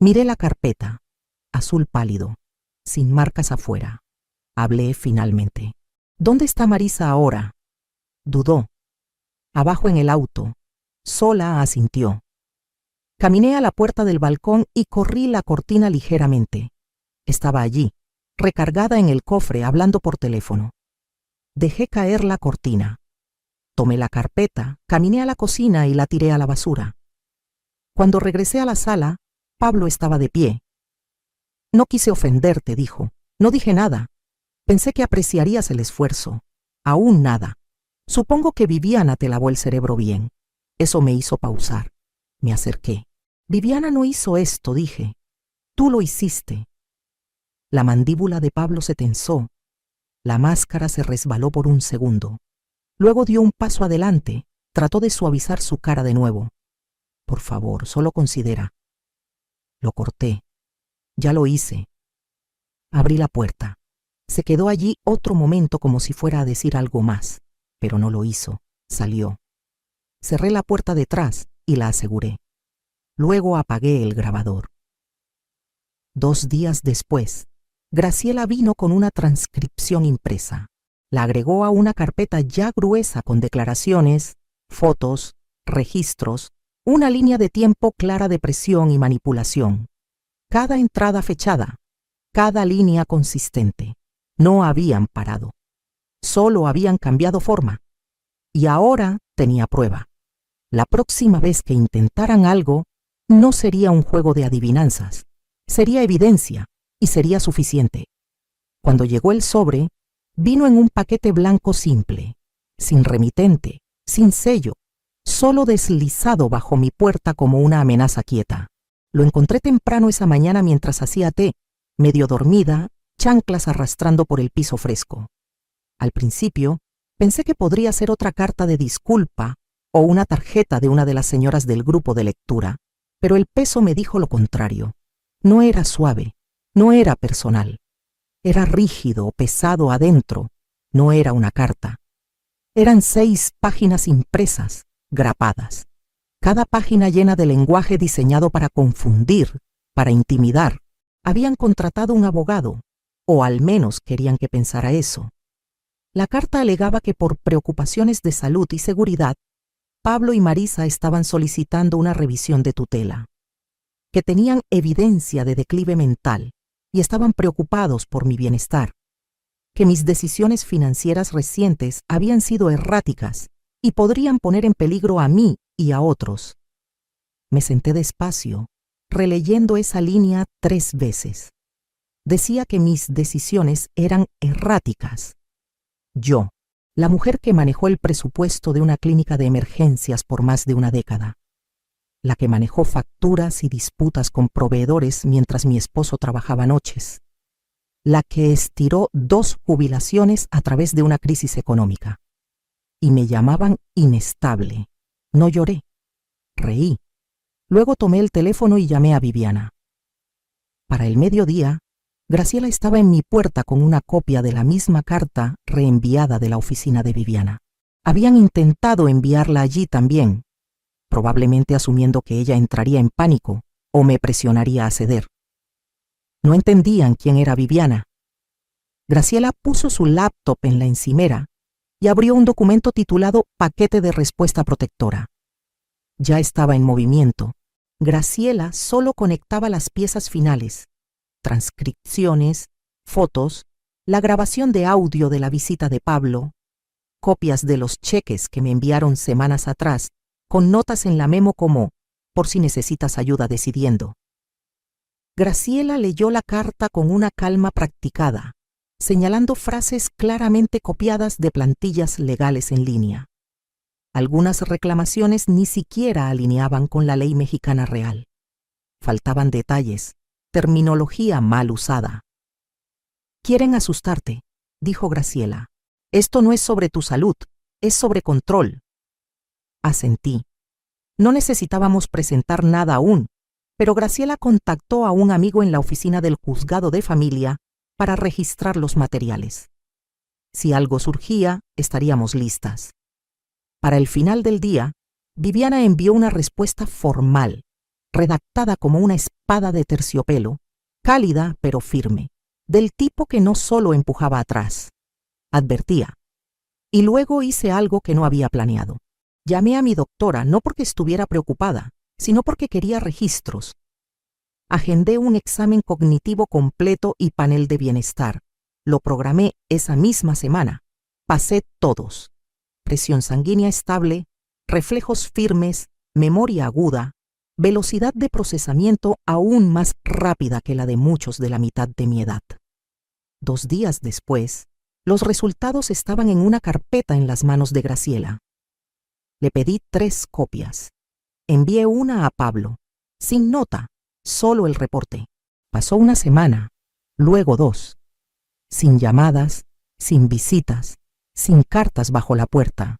Miré la carpeta. Azul pálido, sin marcas afuera. Hablé finalmente. «¿Dónde está Marisa ahora?» Dudó. «Abajo en el auto». Sola asintió. Caminé a la puerta del balcón y corrí la cortina ligeramente. Estaba allí, recargada en el cofre, hablando por teléfono. Dejé caer la cortina. Tomé la carpeta, caminé a la cocina y la tiré a la basura. Cuando regresé a la sala, Pablo estaba de pie. «No quise ofenderte», dijo. «No dije nada. Pensé que apreciarías el esfuerzo. Aún nada. Supongo que Viviana te lavó el cerebro bien. Eso me hizo pausar. Me acerqué. Viviana no hizo esto, dije. Tú lo hiciste. La mandíbula de Pablo se tensó. La máscara se resbaló por un segundo. Luego dio un paso adelante. Trató de suavizar su cara de nuevo. Por favor, solo considera. Lo corté. Ya lo hice. Abrí la puerta. Se quedó allí otro momento como si fuera a decir algo más, pero no lo hizo. Salió. Cerré la puerta detrás y la aseguré. Luego apagué el grabador. 2 días después, Graciela vino con una transcripción impresa. La agregó a una carpeta ya gruesa con declaraciones, fotos, registros, una línea de tiempo clara de presión y manipulación. Cada entrada fechada, cada línea consistente. No habían parado. Solo habían cambiado forma. Y ahora tenía prueba. La próxima vez que intentaran algo, no sería un juego de adivinanzas. Sería evidencia y sería suficiente. Cuando llegó el sobre, vino en un paquete blanco simple, sin remitente, sin sello, solo deslizado bajo mi puerta como una amenaza quieta. Lo encontré temprano esa mañana mientras hacía té, medio dormida, chanclas arrastrando por el piso fresco. Al principio, pensé que podría ser otra carta de disculpa o una tarjeta de una de las señoras del grupo de lectura, pero el peso me dijo lo contrario. No era suave, no era personal. Era rígido, pesado adentro. No era una carta. Eran 6 páginas impresas, grapadas. Cada página llena de lenguaje diseñado para confundir, para intimidar. Habían contratado un abogado, o al menos querían que pensara eso. La carta alegaba que por preocupaciones de salud y seguridad, Pablo y Marisa estaban solicitando una revisión de tutela, que tenían evidencia de declive mental y estaban preocupados por mi bienestar, que mis decisiones financieras recientes habían sido erráticas y podrían poner en peligro a mí y a otros. Me senté despacio, releyendo esa línea 3 veces. Decía que mis decisiones eran erráticas. Yo, la mujer que manejó el presupuesto de una clínica de emergencias por más de una década, la que manejó facturas y disputas con proveedores mientras mi esposo trabajaba noches, la que estiró 2 jubilaciones a través de una crisis económica. Y me llamaban inestable. No lloré, reí. Luego tomé el teléfono y llamé a Viviana. Para el mediodía, Graciela estaba en mi puerta con una copia de la misma carta reenviada de la oficina de Viviana. Habían intentado enviarla allí también, probablemente asumiendo que ella entraría en pánico o me presionaría a ceder. No entendían quién era Viviana. Graciela puso su laptop en la encimera y abrió un documento titulado Paquete de Respuesta Protectora. Ya estaba en movimiento. Graciela solo conectaba las piezas finales, transcripciones, fotos, la grabación de audio de la visita de Pablo, copias de los cheques que me enviaron semanas atrás, con notas en la memo como, por si necesitas ayuda decidiendo. Graciela leyó la carta con una calma practicada, señalando frases claramente copiadas de plantillas legales en línea. Algunas reclamaciones ni siquiera alineaban con la ley mexicana real. Faltaban detalles, terminología mal usada. Quieren asustarte, dijo Graciela. Esto no es sobre tu salud, es sobre control. Asentí. No necesitábamos presentar nada aún, pero Graciela contactó a un amigo en la oficina del juzgado de familia para registrar los materiales. Si algo surgía, estaríamos listas. Para el final del día, Viviana envió una respuesta formal, redactada como una espada de terciopelo, cálida pero firme, del tipo que no solo empujaba atrás, advertía. Y luego hice algo que no había planeado. Llamé a mi doctora no porque estuviera preocupada, sino porque quería registros. Agendé un examen cognitivo completo y panel de bienestar. Lo programé esa misma semana. Pasé todos. Presión sanguínea estable, reflejos firmes, memoria aguda, velocidad de procesamiento aún más rápida que la de muchos de la mitad de mi edad. 2 días después, Los resultados estaban en una carpeta en las manos de Graciela. Le pedí 3 copias. Envié una a Pablo, sin nota, solo el reporte. Pasó una semana, luego 2, sin llamadas, sin visitas, sin cartas bajo la puerta.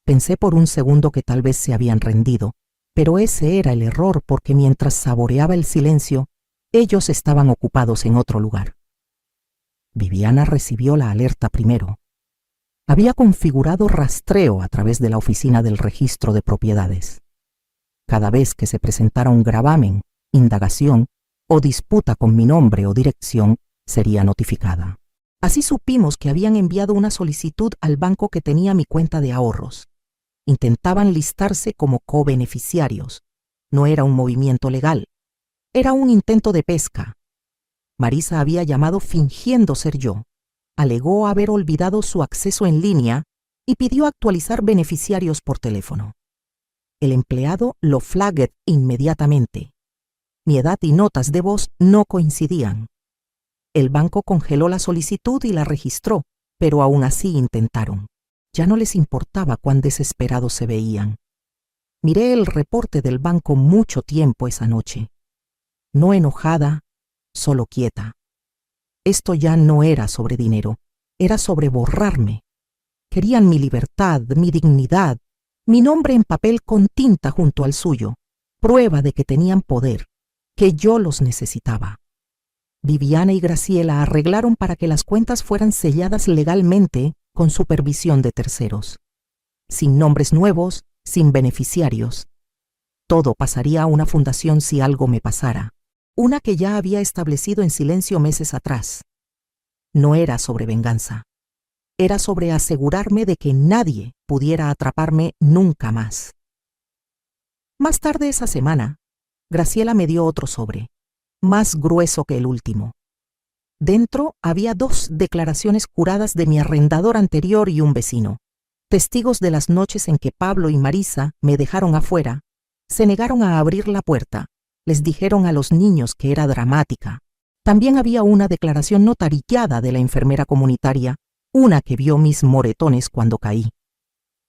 Pensé por un segundo que tal vez se habían rendido, pero ese era el error porque mientras saboreaba el silencio, ellos estaban ocupados en otro lugar. Viviana recibió la alerta primero. Había configurado rastreo a través de la oficina del registro de propiedades. Cada vez que se presentara un gravamen, indagación o disputa con mi nombre o dirección, sería notificada. Así supimos que habían enviado una solicitud al banco que tenía mi cuenta de ahorros. Intentaban listarse como cobeneficiarios. No era un movimiento legal. Era un intento de pesca. Marisa había llamado fingiendo ser yo. Alegó haber olvidado su acceso en línea y pidió actualizar beneficiarios por teléfono. El empleado lo flagged inmediatamente. Mi edad y notas de voz no coincidían. El banco congeló la solicitud y la registró, pero aún así intentaron. Ya no les importaba cuán desesperados se veían. Miré el reporte del banco mucho tiempo esa noche. No enojada, solo quieta. Esto ya no era sobre dinero, era sobre borrarme. Querían mi libertad, mi dignidad, mi nombre en papel con tinta junto al suyo, prueba de que tenían poder, que yo los necesitaba. Viviana y Graciela arreglaron para que las cuentas fueran selladas legalmente con supervisión de terceros. Sin nombres nuevos, sin beneficiarios. Todo pasaría a una fundación si algo me pasara, una que ya había establecido en silencio meses atrás. No era sobre venganza. Era sobre asegurarme de que nadie pudiera atraparme nunca más. Más tarde esa semana, Graciela me dio otro sobre, más grueso que el último. Dentro había 2 declaraciones juradas de mi arrendador anterior y un vecino, testigos de las noches en que Pablo y Marisa me dejaron afuera, se negaron a abrir la puerta, les dijeron a los niños que era dramática. También había una declaración notarillada de la enfermera comunitaria, una que vio mis moretones cuando caí.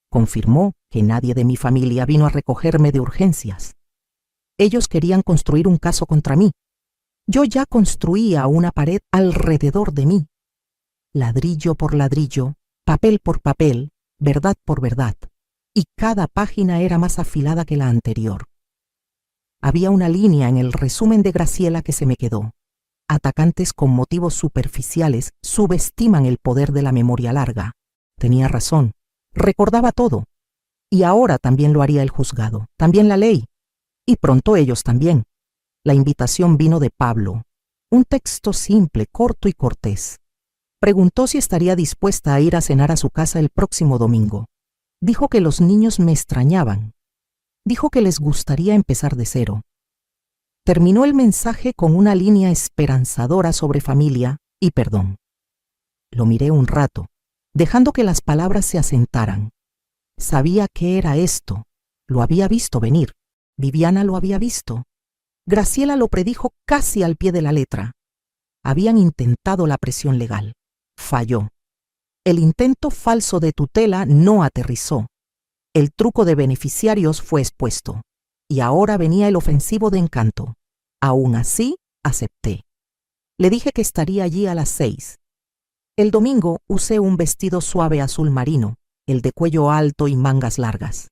Confirmó que nadie de mi familia vino a recogerme de urgencias. Ellos querían construir un caso contra mí. Yo ya construía una pared alrededor de mí. Ladrillo por ladrillo, papel por papel, verdad por verdad, y cada página era más afilada que la anterior. Había una línea en el resumen de Graciela que se me quedó. Atacantes con motivos superficiales subestiman el poder de la memoria larga. Tenía razón, recordaba todo. Y ahora también lo haría el juzgado, también la ley. Y pronto ellos también. La invitación vino de Pablo. Un texto simple, corto y cortés. Preguntó si estaría dispuesta a ir a cenar a su casa el próximo domingo. Dijo que los niños me extrañaban. Dijo que les gustaría empezar de cero. Terminó el mensaje con una línea esperanzadora sobre familia y perdón. Lo miré un rato, dejando que las palabras se asentaran. Sabía qué era esto. Lo había visto venir. Viviana lo había visto. Graciela lo predijo casi al pie de la letra. Habían intentado la presión legal. Falló. El intento falso de tutela no aterrizó. El truco de beneficiarios fue expuesto. Y ahora venía el ofensivo de Encanto. Aún así, acepté. Le dije que estaría allí a las 6. El domingo usé un vestido suave azul marino, el de cuello alto y mangas largas.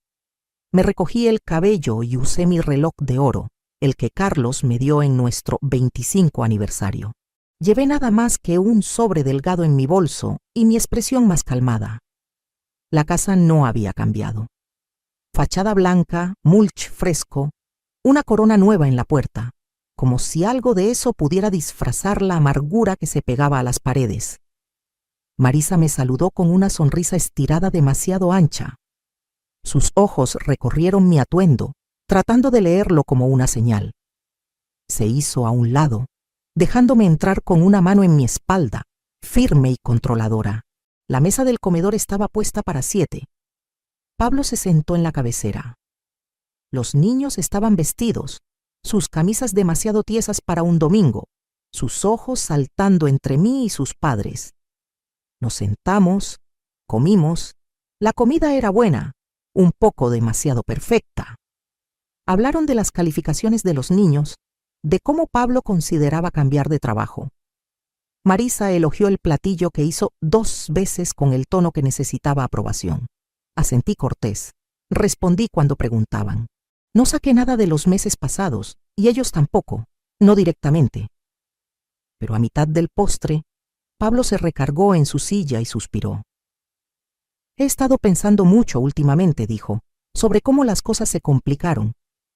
Me recogí el cabello y usé mi reloj de oro, el que Carlos me dio en nuestro 25 aniversario. Llevé nada más que un sobre delgado en mi bolso y mi expresión más calmada. La casa no había cambiado. Fachada blanca, mulch fresco, una corona nueva en la puerta, como si algo de eso pudiera disfrazar la amargura que se pegaba a las paredes. Marisa me saludó con una sonrisa estirada demasiado ancha. Sus ojos recorrieron mi atuendo, tratando de leerlo como una señal. Se hizo a un lado, dejándome entrar con una mano en mi espalda, firme y controladora. La mesa del comedor estaba puesta para 7. Pablo se sentó en la cabecera. Los niños estaban vestidos, sus camisas demasiado tiesas para un domingo, sus ojos saltando entre mí y sus padres. Nos sentamos, comimos. La comida era buena, un poco demasiado perfecta. Hablaron de las calificaciones de los niños, de cómo Pablo consideraba cambiar de trabajo. Marisa elogió el platillo que hizo 2 veces con el tono que necesitaba aprobación. Asentí cortés. Respondí cuando preguntaban. No saqué nada de los meses pasados, y ellos tampoco, no directamente. Pero a mitad del postre, Pablo se recargó en su silla y suspiró. He estado pensando mucho últimamente, dijo, sobre cómo las cosas se complicaron,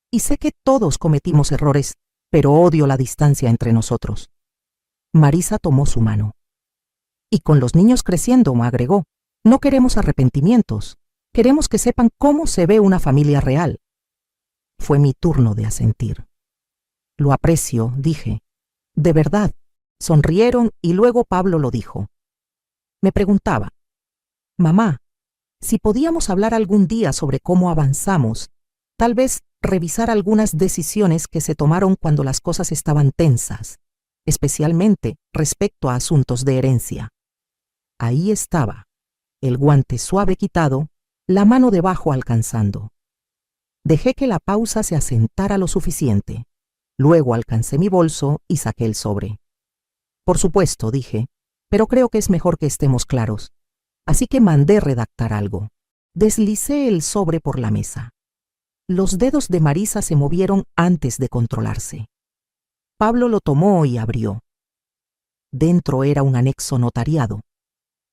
y sé que todos cometimos errores, pero odio la distancia entre nosotros. Marisa tomó su mano. Y con los niños creciendo, me agregó, no queremos arrepentimientos, queremos que sepan cómo se ve una familia real. Fue mi turno de asentir. Lo aprecio, dije. De verdad. Sonrieron y luego Pablo lo dijo. Me preguntaba, mamá, si podíamos hablar algún día sobre cómo avanzamos, tal vez revisar algunas decisiones que se tomaron cuando las cosas estaban tensas, especialmente respecto a asuntos de herencia. Ahí estaba, el guante suave quitado, la mano debajo alcanzando. Dejé que la pausa se asentara lo suficiente. Luego alcancé mi bolso y saqué el sobre. Por supuesto, dije, pero creo que es mejor que estemos claros. Así que mandé redactar algo. Deslicé el sobre por la mesa. Los dedos de Marisa se movieron antes de controlarse. Pablo lo tomó y abrió. Dentro era un anexo notariado.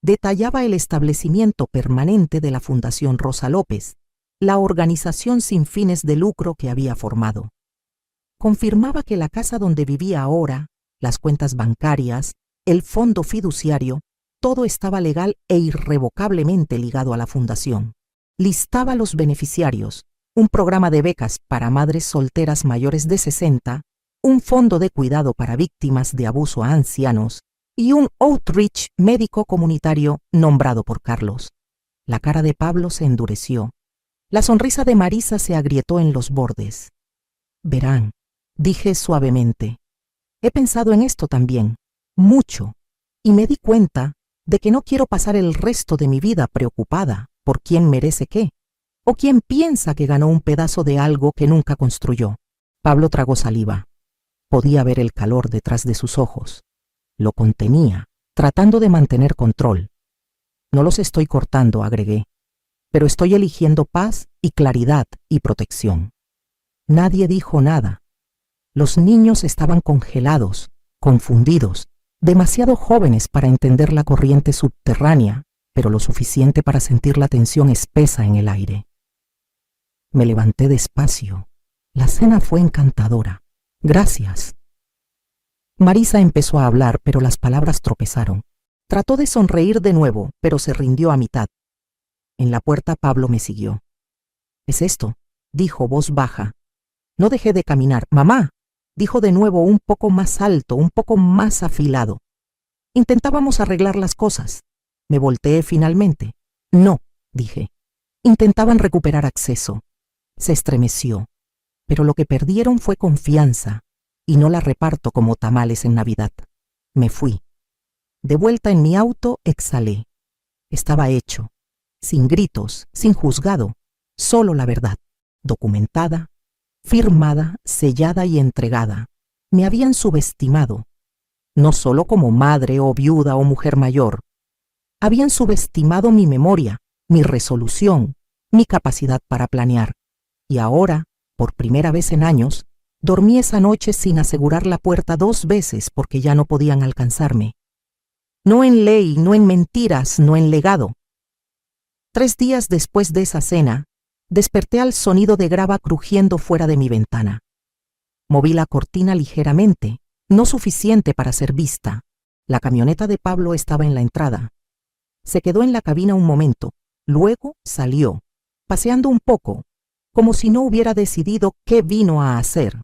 Detallaba el establecimiento permanente de la Fundación Rosa López, la organización sin fines de lucro que había formado. Confirmaba que la casa donde vivía ahora, las cuentas bancarias, el fondo fiduciario, todo estaba legal e irrevocablemente ligado a la fundación. Listaba los beneficiarios, un programa de becas para madres solteras mayores de 60, un fondo de cuidado para víctimas de abuso a ancianos y un outreach médico comunitario nombrado por Carlos. La cara de Pablo se endureció. La sonrisa de Marisa se agrietó en los bordes. Verán, dije suavemente. He pensado en esto también, mucho, y me di cuenta de que no quiero pasar el resto de mi vida preocupada por quién merece qué, o quién piensa que ganó un pedazo de algo que nunca construyó. Pablo tragó saliva. Podía ver el calor detrás de sus ojos. Lo contenía, tratando de mantener control. No los estoy cortando, agregué, pero estoy eligiendo paz y claridad y protección. Nadie dijo nada. Los niños estaban congelados, confundidos, demasiado jóvenes para entender la corriente subterránea, pero lo suficiente para sentir la tensión espesa en el aire. Me levanté despacio. La cena fue encantadora. Gracias. Marisa empezó a hablar, pero las palabras tropezaron. Trató de sonreír de nuevo, pero se rindió a mitad. En la puerta Pablo me siguió. «¿Es esto?», dijo voz baja. No dejé de caminar. «Mamá», dijo de nuevo un poco más alto, un poco más afilado. Intentábamos arreglar las cosas. Me volteé finalmente. «No», dije. Intentaban recuperar acceso. Se estremeció. Pero lo que perdieron fue confianza, y no la reparto como tamales en Navidad. Me fui. De vuelta en mi auto, exhalé. Estaba hecho. Sin gritos, sin juzgado. Solo la verdad. Documentada, firmada, sellada y entregada. Me habían subestimado. No solo como madre o viuda o mujer mayor. Habían subestimado mi memoria, mi resolución, mi capacidad para planear. Y ahora, por primera vez en años, dormí esa noche sin asegurar la puerta 2 veces porque ya no podían alcanzarme. No en ley, no en mentiras, no en legado. 3 días después de esa cena, desperté al sonido de grava crujiendo fuera de mi ventana. Moví la cortina ligeramente, no suficiente para ser vista. La camioneta de Pablo estaba en la entrada. Se quedó en la cabina un momento, luego salió, paseando un poco, como si no hubiera decidido qué vino a hacer.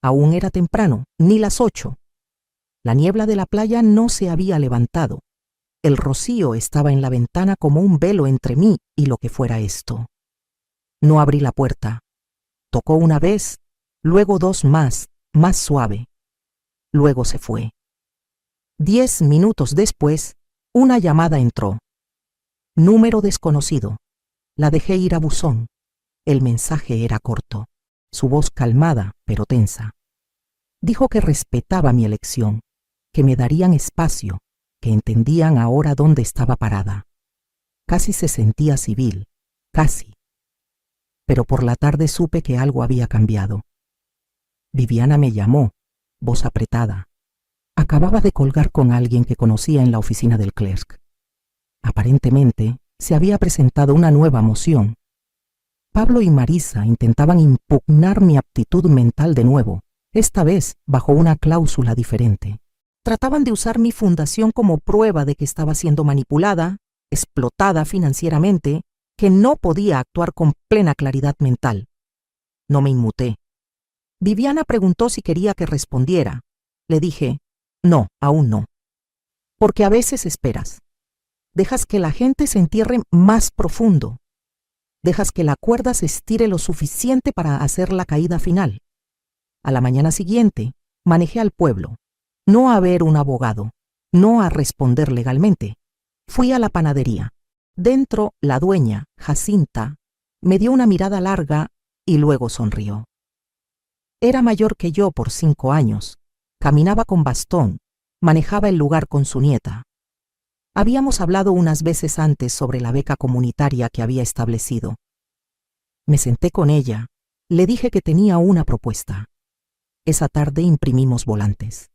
Aún era temprano, ni las 8. La niebla de la playa no se había levantado. El rocío estaba en la ventana como un velo entre mí y lo que fuera esto. No abrí la puerta. Tocó una vez, luego 2 más suave. Luego se fue. 10 minutos después, Una llamada entró. Número desconocido. La dejé ir a buzón. El mensaje era corto. Su voz calmada, pero tensa. Dijo que respetaba mi elección, que me darían espacio, que entendían ahora dónde estaba parada. Casi se sentía civil, casi. Pero por la tarde supe que algo había cambiado. Viviana me llamó, voz apretada. Acababa de colgar con alguien que conocía en la oficina del clerk. Aparentemente, se había presentado una nueva moción. Pablo y Marisa intentaban impugnar mi aptitud mental de nuevo, esta vez bajo una cláusula diferente. Trataban de usar mi fundación como prueba de que estaba siendo manipulada, explotada financieramente, que no podía actuar con plena claridad mental. No me inmuté. Viviana preguntó si quería que respondiera. Le dije, no, aún no. Porque a veces esperas. Dejas que la gente se entierre más profundo. Dejas que la cuerda se estire lo suficiente para hacer la caída final. A la mañana siguiente, manejé al pueblo. No a ver un abogado, no a responder legalmente. Fui a la panadería. Dentro, la dueña, Jacinta, me dio una mirada larga y luego sonrió. Era mayor que yo por 5 años. Caminaba con bastón, manejaba el lugar con su nieta. Habíamos hablado unas veces antes sobre la beca comunitaria que había establecido. Me senté con ella, le dije que tenía una propuesta. Esa tarde imprimimos volantes.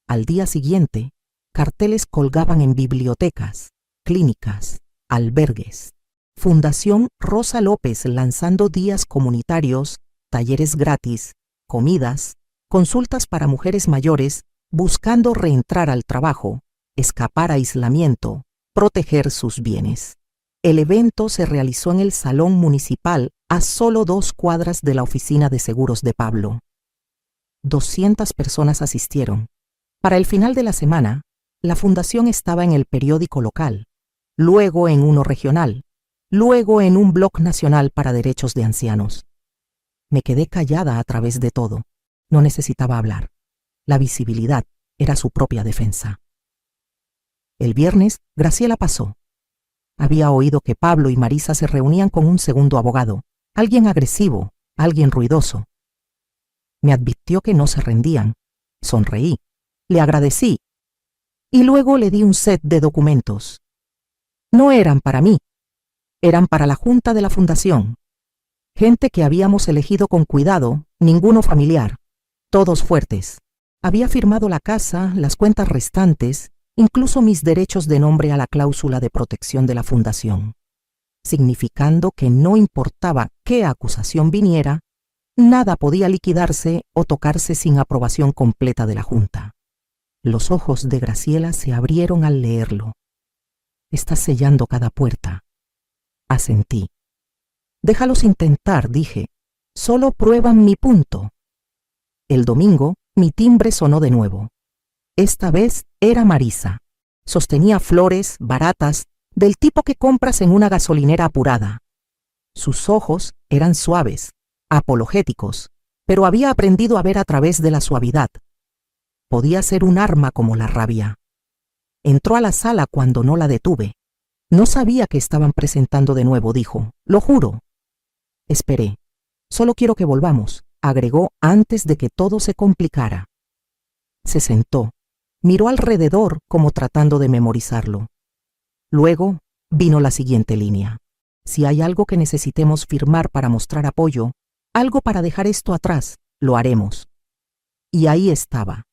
Al día siguiente, carteles colgaban en bibliotecas, clínicas, albergues. Fundación Rosa López lanzando días comunitarios, talleres gratis, comidas, consultas para mujeres mayores buscando reentrar al trabajo, escapar a aislamiento, proteger sus bienes. El evento se realizó en el Salón Municipal a solo 2 cuadras de la oficina de seguros de Pablo. 200 personas asistieron. Para el final de la semana, la fundación estaba en el periódico local, luego en uno regional, luego en un blog nacional para derechos de ancianos. Me quedé callada a través de todo. No necesitaba hablar. La visibilidad era su propia defensa. El viernes, Graciela pasó. Había oído que Pablo y Marisa se reunían con un segundo abogado, alguien agresivo, alguien ruidoso. Me advirtió que no se rendían. Sonreí. Le agradecí. Y luego le di un set de documentos. No eran para mí. Eran para la junta de la fundación. Gente que habíamos elegido con cuidado, ninguno familiar. Todos fuertes. Había firmado la casa, las cuentas restantes, incluso mis derechos de nombre a la cláusula de protección de la fundación, significando que no importaba qué acusación viniera, nada podía liquidarse o tocarse sin aprobación completa de la Junta. Los ojos de Graciela se abrieron al leerlo. Estás sellando cada puerta. Asentí. Déjalos intentar, dije. Solo prueban mi punto. El domingo, mi timbre sonó de nuevo. Esta vez era Marisa. Sostenía flores baratas del tipo que compras en una gasolinera apurada. Sus ojos eran suaves, apologéticos, pero había aprendido a ver a través de la suavidad. Podía ser un arma como la rabia. Entró a la sala cuando no la detuve. No sabía que estaban presentando de nuevo, dijo. Lo juro. Esperé. Solo quiero que volvamos, agregó antes de que todo se complicara. Se sentó. Miró alrededor como tratando de memorizarlo. Luego vino la siguiente línea. Si hay algo que necesitemos firmar para mostrar apoyo, algo para dejar esto atrás, lo haremos. Y ahí estaba.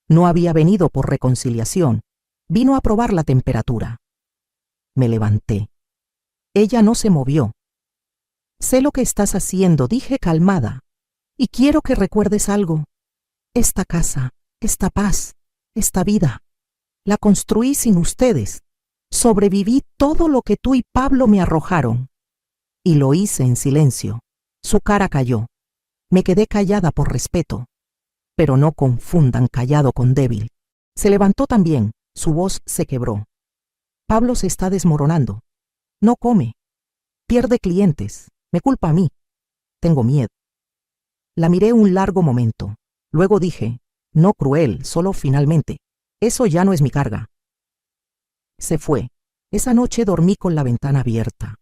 No había venido por reconciliación, vino a probar la temperatura. Me levanté. Ella no se movió. Sé lo que estás haciendo, dije calmada, y quiero que recuerdes algo. Esta casa, esta paz, esta vida, la construí sin ustedes. Sobreviví todo lo que tú y Pablo me arrojaron. Y lo hice en silencio. Su cara cayó. Me quedé callada por respeto. Pero no confundan callado con débil. Se levantó también. Su voz se quebró. Pablo se está desmoronando. No come. Pierde clientes. Me culpa a mí. Tengo miedo. La miré un largo momento. Luego dije, no cruel, solo finalmente. Eso ya no es mi carga. Se fue. Esa noche dormí con la ventana abierta.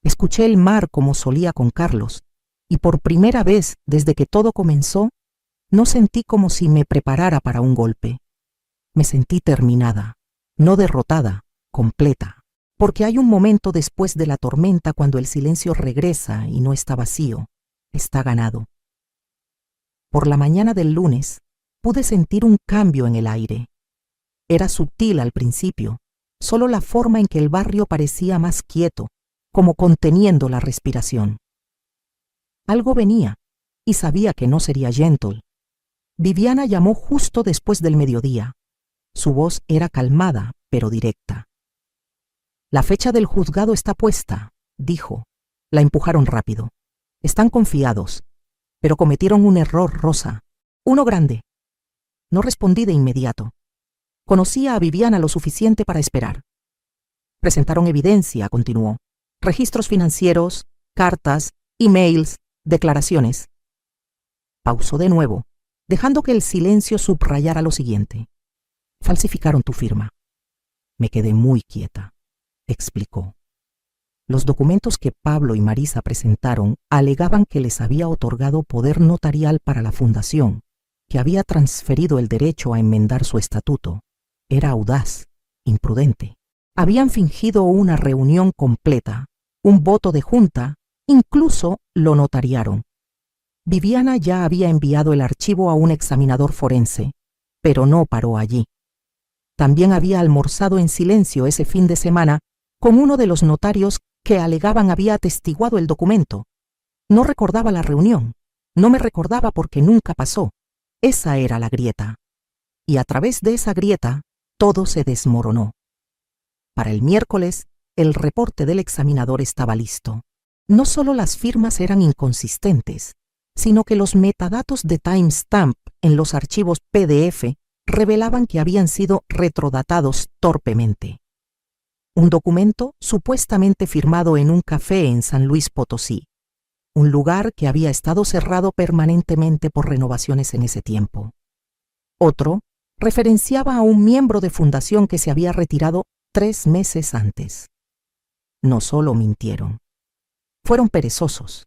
Escuché el mar como solía con Carlos, y por primera vez desde que todo comenzó, no sentí como si me preparara para un golpe. Me sentí terminada, no derrotada, completa. Porque hay un momento después de la tormenta cuando el silencio regresa y no está vacío, está ganado. Por la mañana del lunes, pude sentir un cambio en el aire. Era sutil al principio, solo la forma en que el barrio parecía más quieto, como conteniendo la respiración. Algo venía, y sabía que no sería gentle. Viviana llamó justo después del mediodía. Su voz era calmada, pero directa. La fecha del juzgado está puesta, dijo. La empujaron rápido. Están confiados, pero cometieron un error, Rosa. Uno grande. No respondí de inmediato. Conocía a Viviana lo suficiente para esperar. Presentaron evidencia, continuó. Registros financieros, cartas, emails, declaraciones. Pausó de nuevo, dejando que el silencio subrayara lo siguiente. Falsificaron tu firma. Me quedé muy quieta, explicó. Los documentos que Pablo y Marisa presentaron alegaban que les había otorgado poder notarial para la fundación, que había transferido el derecho a enmendar su estatuto. Era audaz, imprudente. Habían fingido una reunión completa, un voto de junta, incluso lo notariaron. Viviana ya había enviado el archivo a un examinador forense, pero no paró allí. También había almorzado en silencio ese fin de semana con uno de los notarios que alegaban había atestiguado el documento. No recordaba la reunión, no me recordaba porque nunca pasó. Esa era la grieta. Y a través de esa grieta, todo se desmoronó. Para el miércoles, el reporte del examinador estaba listo. No solo las firmas eran inconsistentes, sino que los metadatos de timestamp en los archivos PDF revelaban que habían sido retrodatados torpemente. Un documento supuestamente firmado en un café en San Luis Potosí, un lugar que había estado cerrado permanentemente por renovaciones en ese tiempo. Otro referenciaba a un miembro de fundación que se había retirado 3 meses antes. No solo mintieron, fueron perezosos.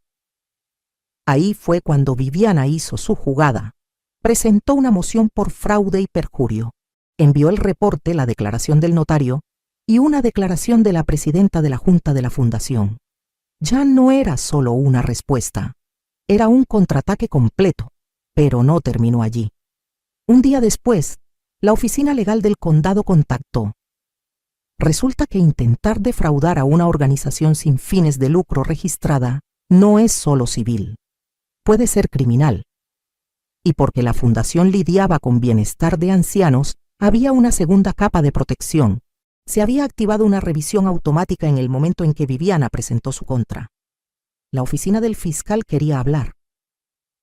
Ahí fue cuando Viviana hizo su jugada. Presentó una moción por fraude y perjurio. Envió el reporte, la declaración del notario y una declaración de la presidenta de la Junta de la Fundación. Ya no era solo una respuesta, era un contraataque completo, pero no terminó allí. Un día después, la oficina legal del condado contactó. Resulta que intentar defraudar a una organización sin fines de lucro registrada no es solo civil, puede ser criminal. Y porque la fundación lidiaba con bienestar de ancianos, había una segunda capa de protección. Se había activado una revisión automática en el momento en que Viviana presentó su contra. La oficina del fiscal quería hablar.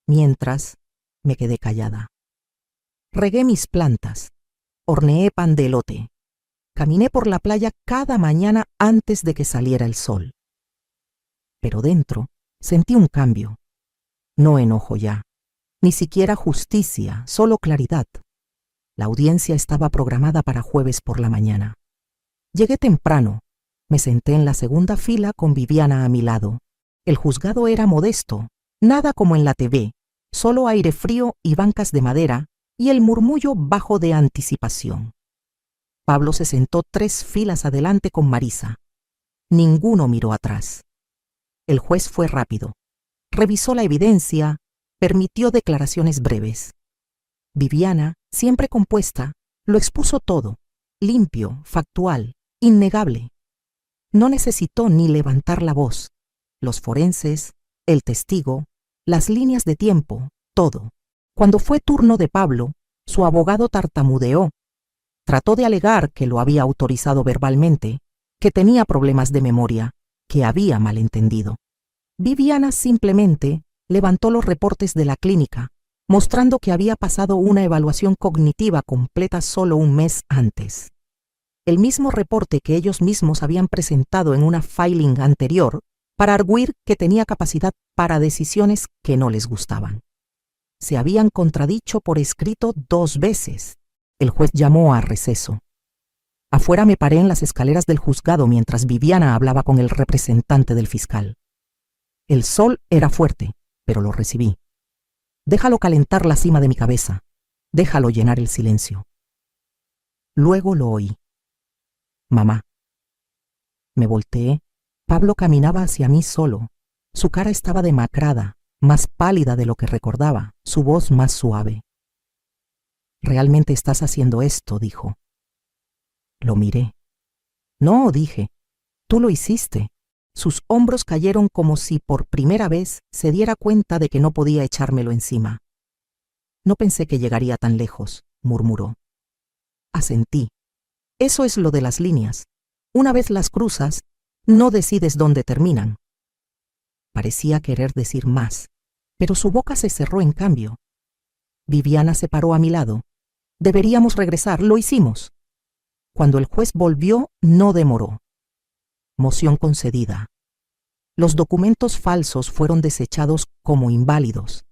Mientras, me quedé callada. Regué mis plantas, horneé pan de elote, caminé por la playa cada mañana antes de que saliera el sol. Pero dentro sentí un cambio. No enojo ya, ni siquiera justicia, solo claridad. La audiencia estaba programada para jueves por la mañana. Llegué temprano, me senté en la segunda fila con Viviana a mi lado. El juzgado era modesto, nada como en la TV, solo aire frío y bancas de madera y el murmullo bajo de anticipación. Pablo se sentó 3 filas adelante con Marisa. Ninguno miró atrás. El juez fue rápido. Revisó la evidencia, permitió declaraciones breves. Viviana, siempre compuesta, lo expuso todo, limpio, factual, innegable. No necesitó ni levantar la voz. Los forenses, el testigo, las líneas de tiempo, todo. Cuando fue turno de Pablo, su abogado tartamudeó. Trató de alegar que lo había autorizado verbalmente, que tenía problemas de memoria, que había malentendido. Viviana simplemente levantó los reportes de la clínica, mostrando que había pasado una evaluación cognitiva completa solo un mes antes. El mismo reporte que ellos mismos habían presentado en una filing anterior para arguir que tenía capacidad para decisiones que no les gustaban. Se habían contradicho por escrito 2 veces. El juez llamó a receso. Afuera me paré en las escaleras del juzgado mientras Viviana hablaba con el representante del fiscal. El sol era fuerte, pero lo recibí. Déjalo calentar la cima de mi cabeza. Déjalo llenar el silencio. Luego lo oí. Mamá. Me volteé. Pablo caminaba hacia mí solo. Su cara estaba demacrada, más pálida de lo que recordaba, su voz más suave. «¿Realmente estás haciendo esto?», dijo. Lo miré. «No», dije, «tú lo hiciste». Sus hombros cayeron como si por primera vez se diera cuenta de que no podía echármelo encima. «No pensé que llegaría tan lejos», murmuró. Asentí. «Eso es lo de las líneas. Una vez las cruzas, no decides dónde terminan». Parecía querer decir más, pero su boca se cerró en cambio. Viviana se paró a mi lado. «Deberíamos regresar, lo hicimos». Cuando el juez volvió, no demoró. Moción concedida. Los documentos falsos fueron desechados como inválidos.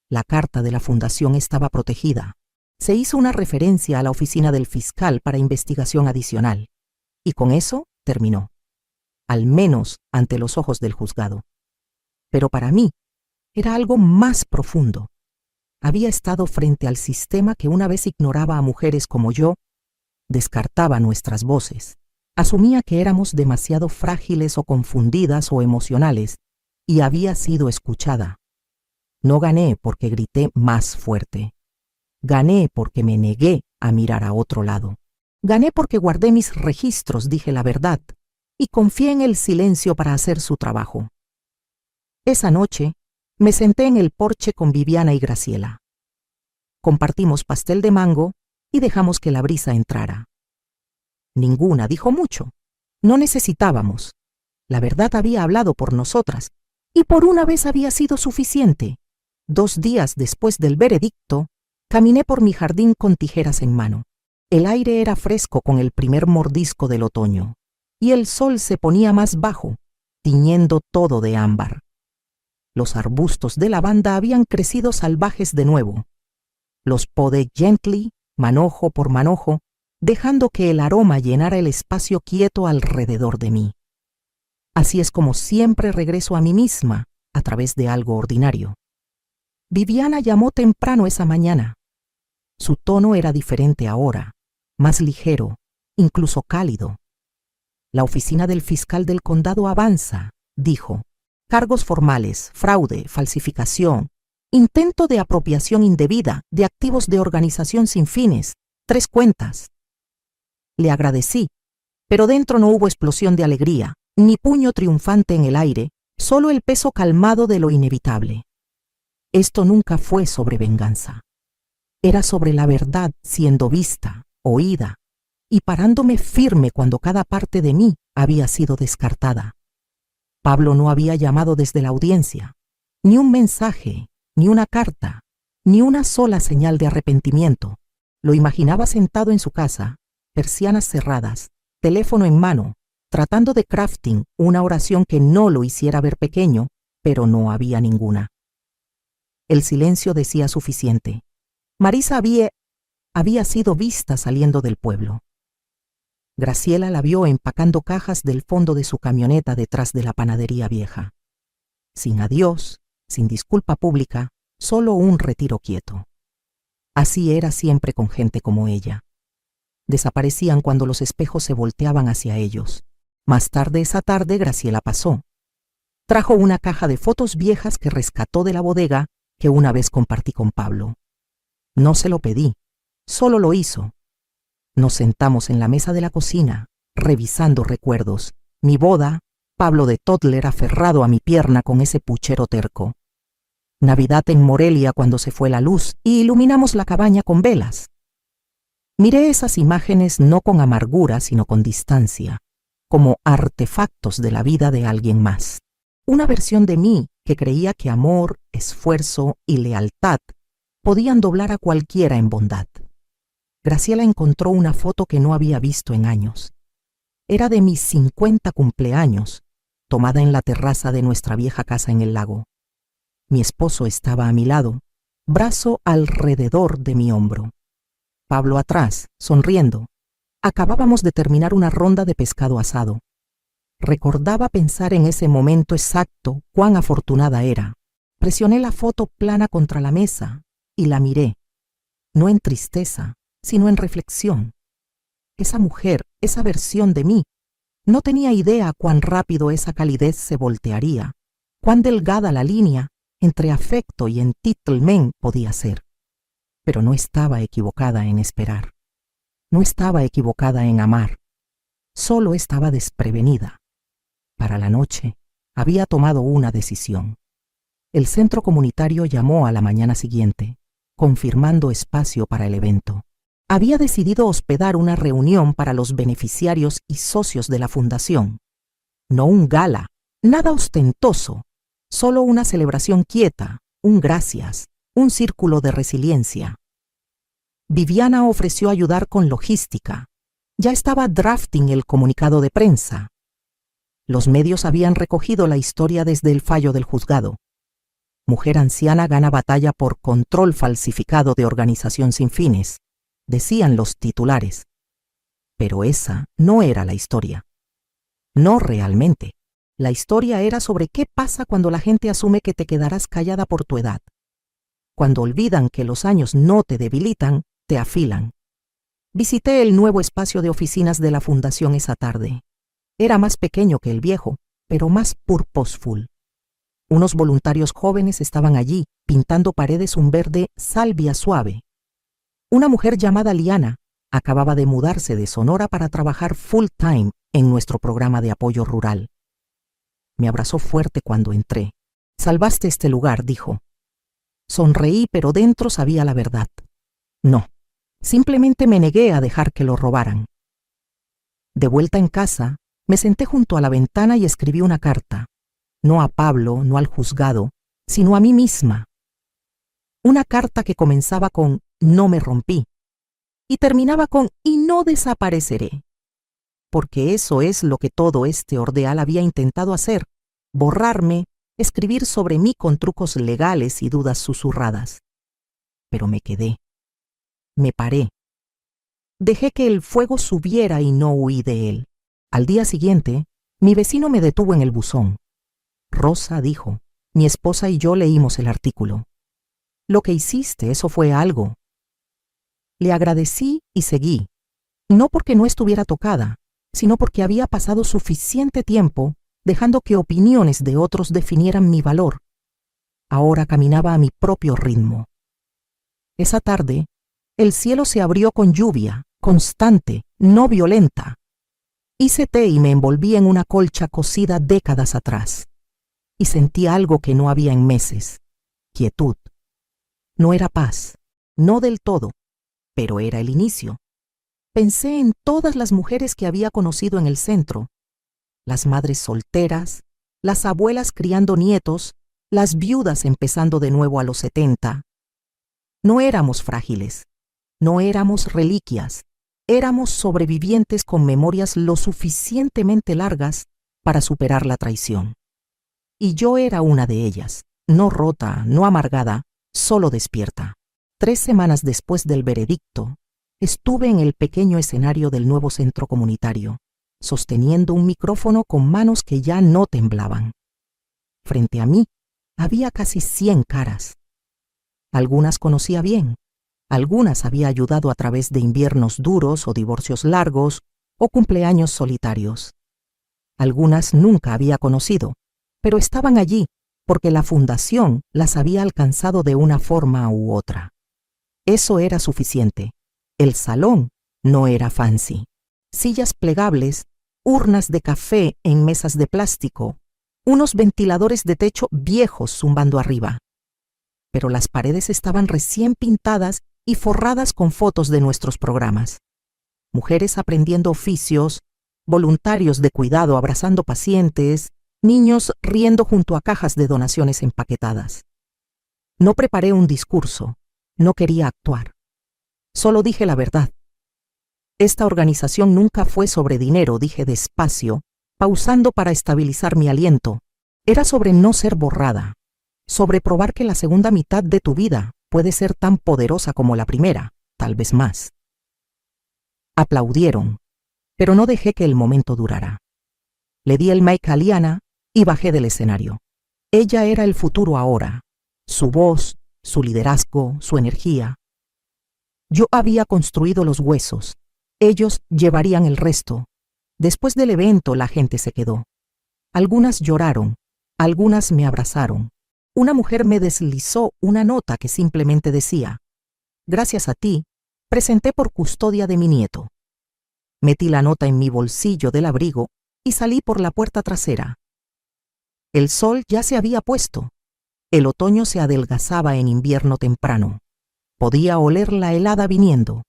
La carta de la fundación estaba protegida. Se hizo una referencia a la oficina del fiscal para investigación adicional. Y con eso terminó. Al menos ante los ojos del juzgado. Pero para mí era algo más profundo. Había estado frente al sistema que una vez ignoraba a mujeres como yo, descartaba nuestras voces, asumía que éramos demasiado frágiles o confundidas o emocionales, y había sido escuchada. No gané porque grité más fuerte. Gané porque me negué a mirar a otro lado. Gané porque guardé mis registros, dije la verdad, y confié en el silencio para hacer su trabajo. Esa noche me senté en el porche con Viviana y Graciela. Compartimos pastel de mango y dejamos que la brisa entrara. Ninguna dijo mucho. No necesitábamos. La verdad había hablado por nosotras, y por una vez había sido suficiente. 2 días después del veredicto, caminé por mi jardín con tijeras en mano. El aire era fresco con el primer mordisco del otoño, y el sol se ponía más bajo, tiñendo todo de ámbar. Los arbustos de lavanda habían crecido salvajes de nuevo. Los podé gently, manojo por manojo, dejando que el aroma llenara el espacio quieto alrededor de mí. Así es como siempre regreso a mí misma, a través de algo ordinario. Viviana llamó temprano esa mañana. Su tono era diferente ahora, más ligero, incluso cálido. «La oficina del fiscal del condado avanza», dijo. «Cargos formales, fraude, falsificación, intento de apropiación indebida de activos de organización sin fines, 3 cuentas». Le agradecí, pero dentro no hubo explosión de alegría, ni puño triunfante en el aire, solo el peso calmado de lo inevitable. Esto nunca fue sobre venganza. Era sobre la verdad siendo vista, oída, y parándome firme cuando cada parte de mí había sido descartada. Pablo no había llamado desde la audiencia, ni un mensaje, ni una carta, ni una sola señal de arrepentimiento. Lo imaginaba sentado en su casa, persianas cerradas, teléfono en mano, tratando de crafting una oración que no lo hiciera ver pequeño, pero no había ninguna. El silencio decía suficiente. Marisa había sido vista saliendo del pueblo. Graciela la vio empacando cajas del fondo de su camioneta detrás de la panadería vieja. Sin adiós, sin disculpa pública, solo un retiro quieto. Así era siempre con gente como ella. Desaparecían cuando los espejos se volteaban hacia ellos. Más tarde esa tarde Graciela pasó. Trajo una caja de fotos viejas que rescató de la bodega que una vez compartí con Pablo. No se lo pedí, solo lo hizo. Nos sentamos en la mesa de la cocina, revisando recuerdos. Mi boda, Pablo de toddler aferrado a mi pierna con ese puchero terco. Navidad en Morelia cuando se fue la luz y iluminamos la cabaña con velas. Miré esas imágenes no con amargura, sino con distancia, como artefactos de la vida de alguien más. Una versión de mí que creía que amor, esfuerzo y lealtad podían doblar a cualquiera en bondad. Graciela encontró una foto que no había visto en años. Era de mis 50 cumpleaños, tomada en la terraza de nuestra vieja casa en el lago. Mi esposo estaba a mi lado, brazo alrededor de mi hombro. Pablo atrás, sonriendo. Acabábamos de terminar una ronda de pescado asado. Recordaba pensar en ese momento exacto cuán afortunada era. Presioné la foto plana contra la mesa y la miré, no en tristeza, sino en reflexión. Esa mujer, esa versión de mí, no tenía idea cuán rápido esa calidez se voltearía, cuán delgada la línea entre afecto y entitlement podía ser. Pero no estaba equivocada en esperar. No estaba equivocada en amar. Solo estaba desprevenida. Para la noche, había tomado una decisión. El centro comunitario llamó a la mañana siguiente, confirmando espacio para el evento. Había decidido hospedar una reunión para los beneficiarios y socios de la fundación. No un gala, nada ostentoso, solo una celebración quieta, un gracias, un círculo de resiliencia. Viviana ofreció ayudar con logística. Ya estaba drafting el comunicado de prensa. Los medios habían recogido la historia desde el fallo del juzgado. Mujer anciana gana batalla por control falsificado de organización sin fines, decían los titulares. Pero esa no era la historia. No realmente. La historia era sobre qué pasa cuando la gente asume que te quedarás callada por tu edad. Cuando olvidan que los años no te debilitan, te afilan. Visité el nuevo espacio de oficinas de la fundación esa tarde. Era más pequeño que el viejo, pero más purposeful. Unos voluntarios jóvenes estaban allí, pintando paredes un verde salvia suave. Una mujer llamada Liana acababa de mudarse de Sonora para trabajar full time en nuestro programa de apoyo rural. Me abrazó fuerte cuando entré. «Salvaste este lugar», dijo. Sonreí, pero dentro sabía la verdad. No, simplemente me negué a dejar que lo robaran. De vuelta en casa, me senté junto a la ventana y escribí una carta. No a Pablo, no al juzgado, sino a mí misma. Una carta que comenzaba con «no me rompí» y terminaba con «y no desapareceré». Porque eso es lo que todo este ordeal había intentado hacer, borrarme, escribir sobre mí con trucos legales y dudas susurradas. Pero me quedé. Me paré. Dejé que el fuego subiera y no huí de él. Al día siguiente, mi vecino me detuvo en el buzón. «Rosa», dijo, «mi esposa y yo leímos el artículo. Lo que hiciste, eso fue algo». Le agradecí y seguí, no porque no estuviera tocada, sino porque había pasado suficiente tiempo dejando que opiniones de otros definieran mi valor. Ahora caminaba a mi propio ritmo. Esa tarde, el cielo se abrió con lluvia, constante, no violenta. Hice té y me envolví en una colcha cocida décadas atrás. Y sentí algo que no había en meses: quietud. No era paz, no del todo, pero era el inicio. Pensé en todas las mujeres que había conocido en el centro, las madres solteras, las abuelas criando nietos, las viudas empezando de nuevo a los 70. No éramos frágiles, no éramos reliquias, éramos sobrevivientes con memorias lo suficientemente largas para superar la traición. Y yo era una de ellas, no rota, no amargada, solo despierta. 3 semanas después del veredicto, estuve en el pequeño escenario del nuevo centro comunitario, sosteniendo un micrófono con manos que ya no temblaban. Frente a mí había casi 100 caras. Algunas conocía bien, algunas había ayudado a través de inviernos duros o divorcios largos o cumpleaños solitarios. Algunas nunca había conocido, pero estaban allí porque la fundación las había alcanzado de una forma u otra. Eso era suficiente. El salón no era fancy. Sillas plegables, urnas de café en mesas de plástico, unos ventiladores de techo viejos zumbando arriba. Pero las paredes estaban recién pintadas y forradas con fotos de nuestros programas. Mujeres aprendiendo oficios, voluntarios de cuidado abrazando pacientes, niños riendo junto a cajas de donaciones empaquetadas. No preparé un discurso, no quería actuar. Solo dije la verdad. Esta organización nunca fue sobre dinero, dije despacio, pausando para estabilizar mi aliento. Era sobre no ser borrada, sobre probar que la segunda mitad de tu vida puede ser tan poderosa como la primera, tal vez más. Aplaudieron, pero no dejé que el momento durara. Le di el mic a Liana y bajé del escenario. Ella era el futuro ahora, su voz, su liderazgo, su energía. Yo había construido los huesos, ellos llevarían el resto. Después del evento la gente se quedó. Algunas lloraron, algunas me abrazaron. Una mujer me deslizó una nota que simplemente decía: gracias a ti, presenté por custodia de mi nieto. Metí la nota en mi bolsillo del abrigo y salí por la puerta trasera. El sol ya se había puesto. El otoño se adelgazaba en invierno temprano. Podía oler la helada viniendo.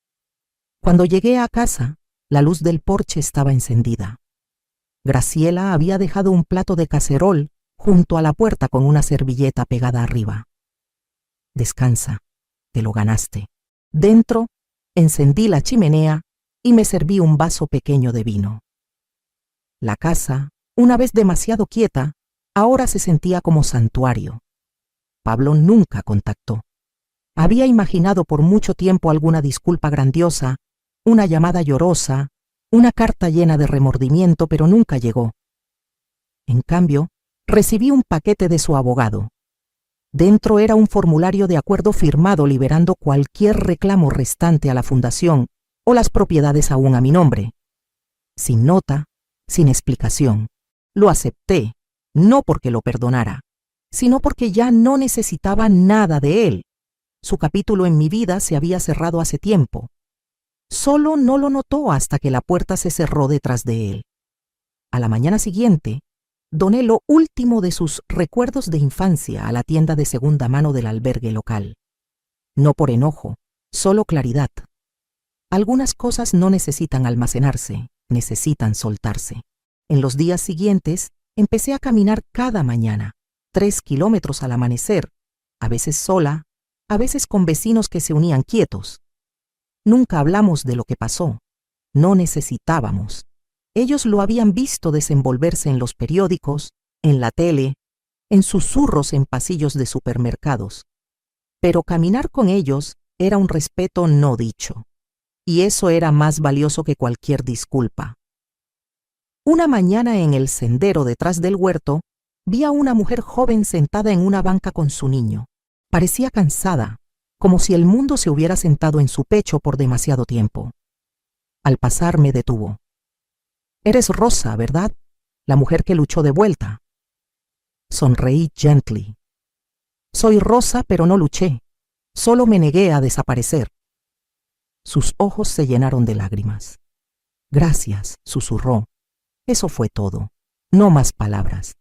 Cuando llegué a casa, la luz del porche estaba encendida. Graciela había dejado un plato de cacerol junto a la puerta con una servilleta pegada arriba. Descansa, te lo ganaste. Dentro, encendí la chimenea y me serví un vaso pequeño de vino. La casa, una vez demasiado quieta, ahora se sentía como santuario. Pablo nunca contactó. Había imaginado por mucho tiempo alguna disculpa grandiosa, una llamada llorosa, una carta llena de remordimiento, pero nunca llegó. En cambio, recibí un paquete de su abogado. Dentro era un formulario de acuerdo firmado liberando cualquier reclamo restante a la fundación o las propiedades aún a mi nombre. Sin nota, sin explicación. Lo acepté, no porque lo perdonara, sino porque ya no necesitaba nada de él. Su capítulo en mi vida se había cerrado hace tiempo. Solo no lo notó hasta que la puerta se cerró detrás de él. A la mañana siguiente, doné lo último de sus recuerdos de infancia a la tienda de segunda mano del albergue local. No por enojo, solo claridad. Algunas cosas no necesitan almacenarse, necesitan soltarse. En los días siguientes, empecé a caminar cada mañana, 3 kilómetros al amanecer, a veces sola, a veces con vecinos que se unían quietos. Nunca hablamos de lo que pasó. No necesitábamos. Ellos lo habían visto desenvolverse en los periódicos, en la tele, en susurros en pasillos de supermercados. Pero caminar con ellos era un respeto no dicho. Y eso era más valioso que cualquier disculpa. Una mañana en el sendero detrás del huerto, vi a una mujer joven sentada en una banca con su niño. Parecía cansada, como si el mundo se hubiera sentado en su pecho por demasiado tiempo. Al pasar me detuvo. «Eres Rosa, ¿verdad? La mujer que luchó de vuelta». Sonreí gently. «Soy Rosa, pero no luché. Solo me negué a desaparecer». Sus ojos se llenaron de lágrimas. «Gracias», susurró. Eso fue todo. No más palabras.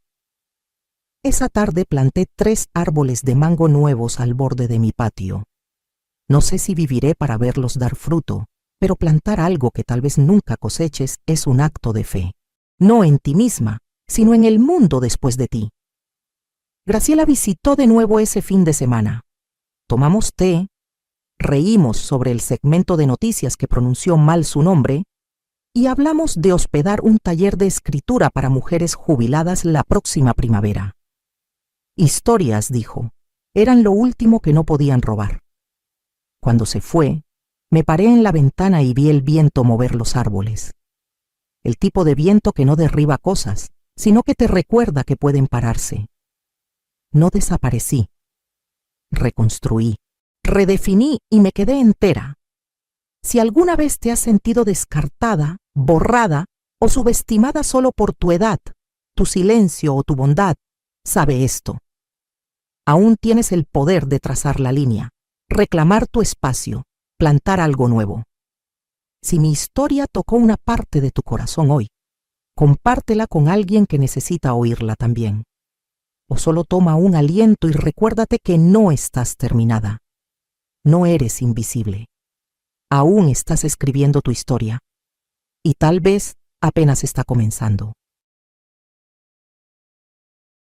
Esa tarde planté 3 árboles de mango nuevos al borde de mi patio. No sé si viviré para verlos dar fruto, pero plantar algo que tal vez nunca coseches es un acto de fe. No en ti misma, sino en el mundo después de ti. Graciela visitó de nuevo ese fin de semana. Tomamos té, reímos sobre el segmento de noticias que pronunció mal su nombre y hablamos de hospedar un taller de escritura para mujeres jubiladas la próxima primavera. Historias, dijo, eran lo último que no podían robar. Cuando se fue, me paré en la ventana y vi el viento mover los árboles. El tipo de viento que no derriba cosas, sino que te recuerda que pueden pararse. No desaparecí. Reconstruí, redefiní y me quedé entera. Si alguna vez te has sentido descartada, borrada o subestimada solo por tu edad, tu silencio o tu bondad, sabe esto. Aún tienes el poder de trazar la línea, reclamar tu espacio, plantar algo nuevo. Si mi historia tocó una parte de tu corazón hoy, compártela con alguien que necesita oírla también. O solo toma un aliento y recuérdate que no estás terminada. No eres invisible. Aún estás escribiendo tu historia. Y tal vez apenas está comenzando.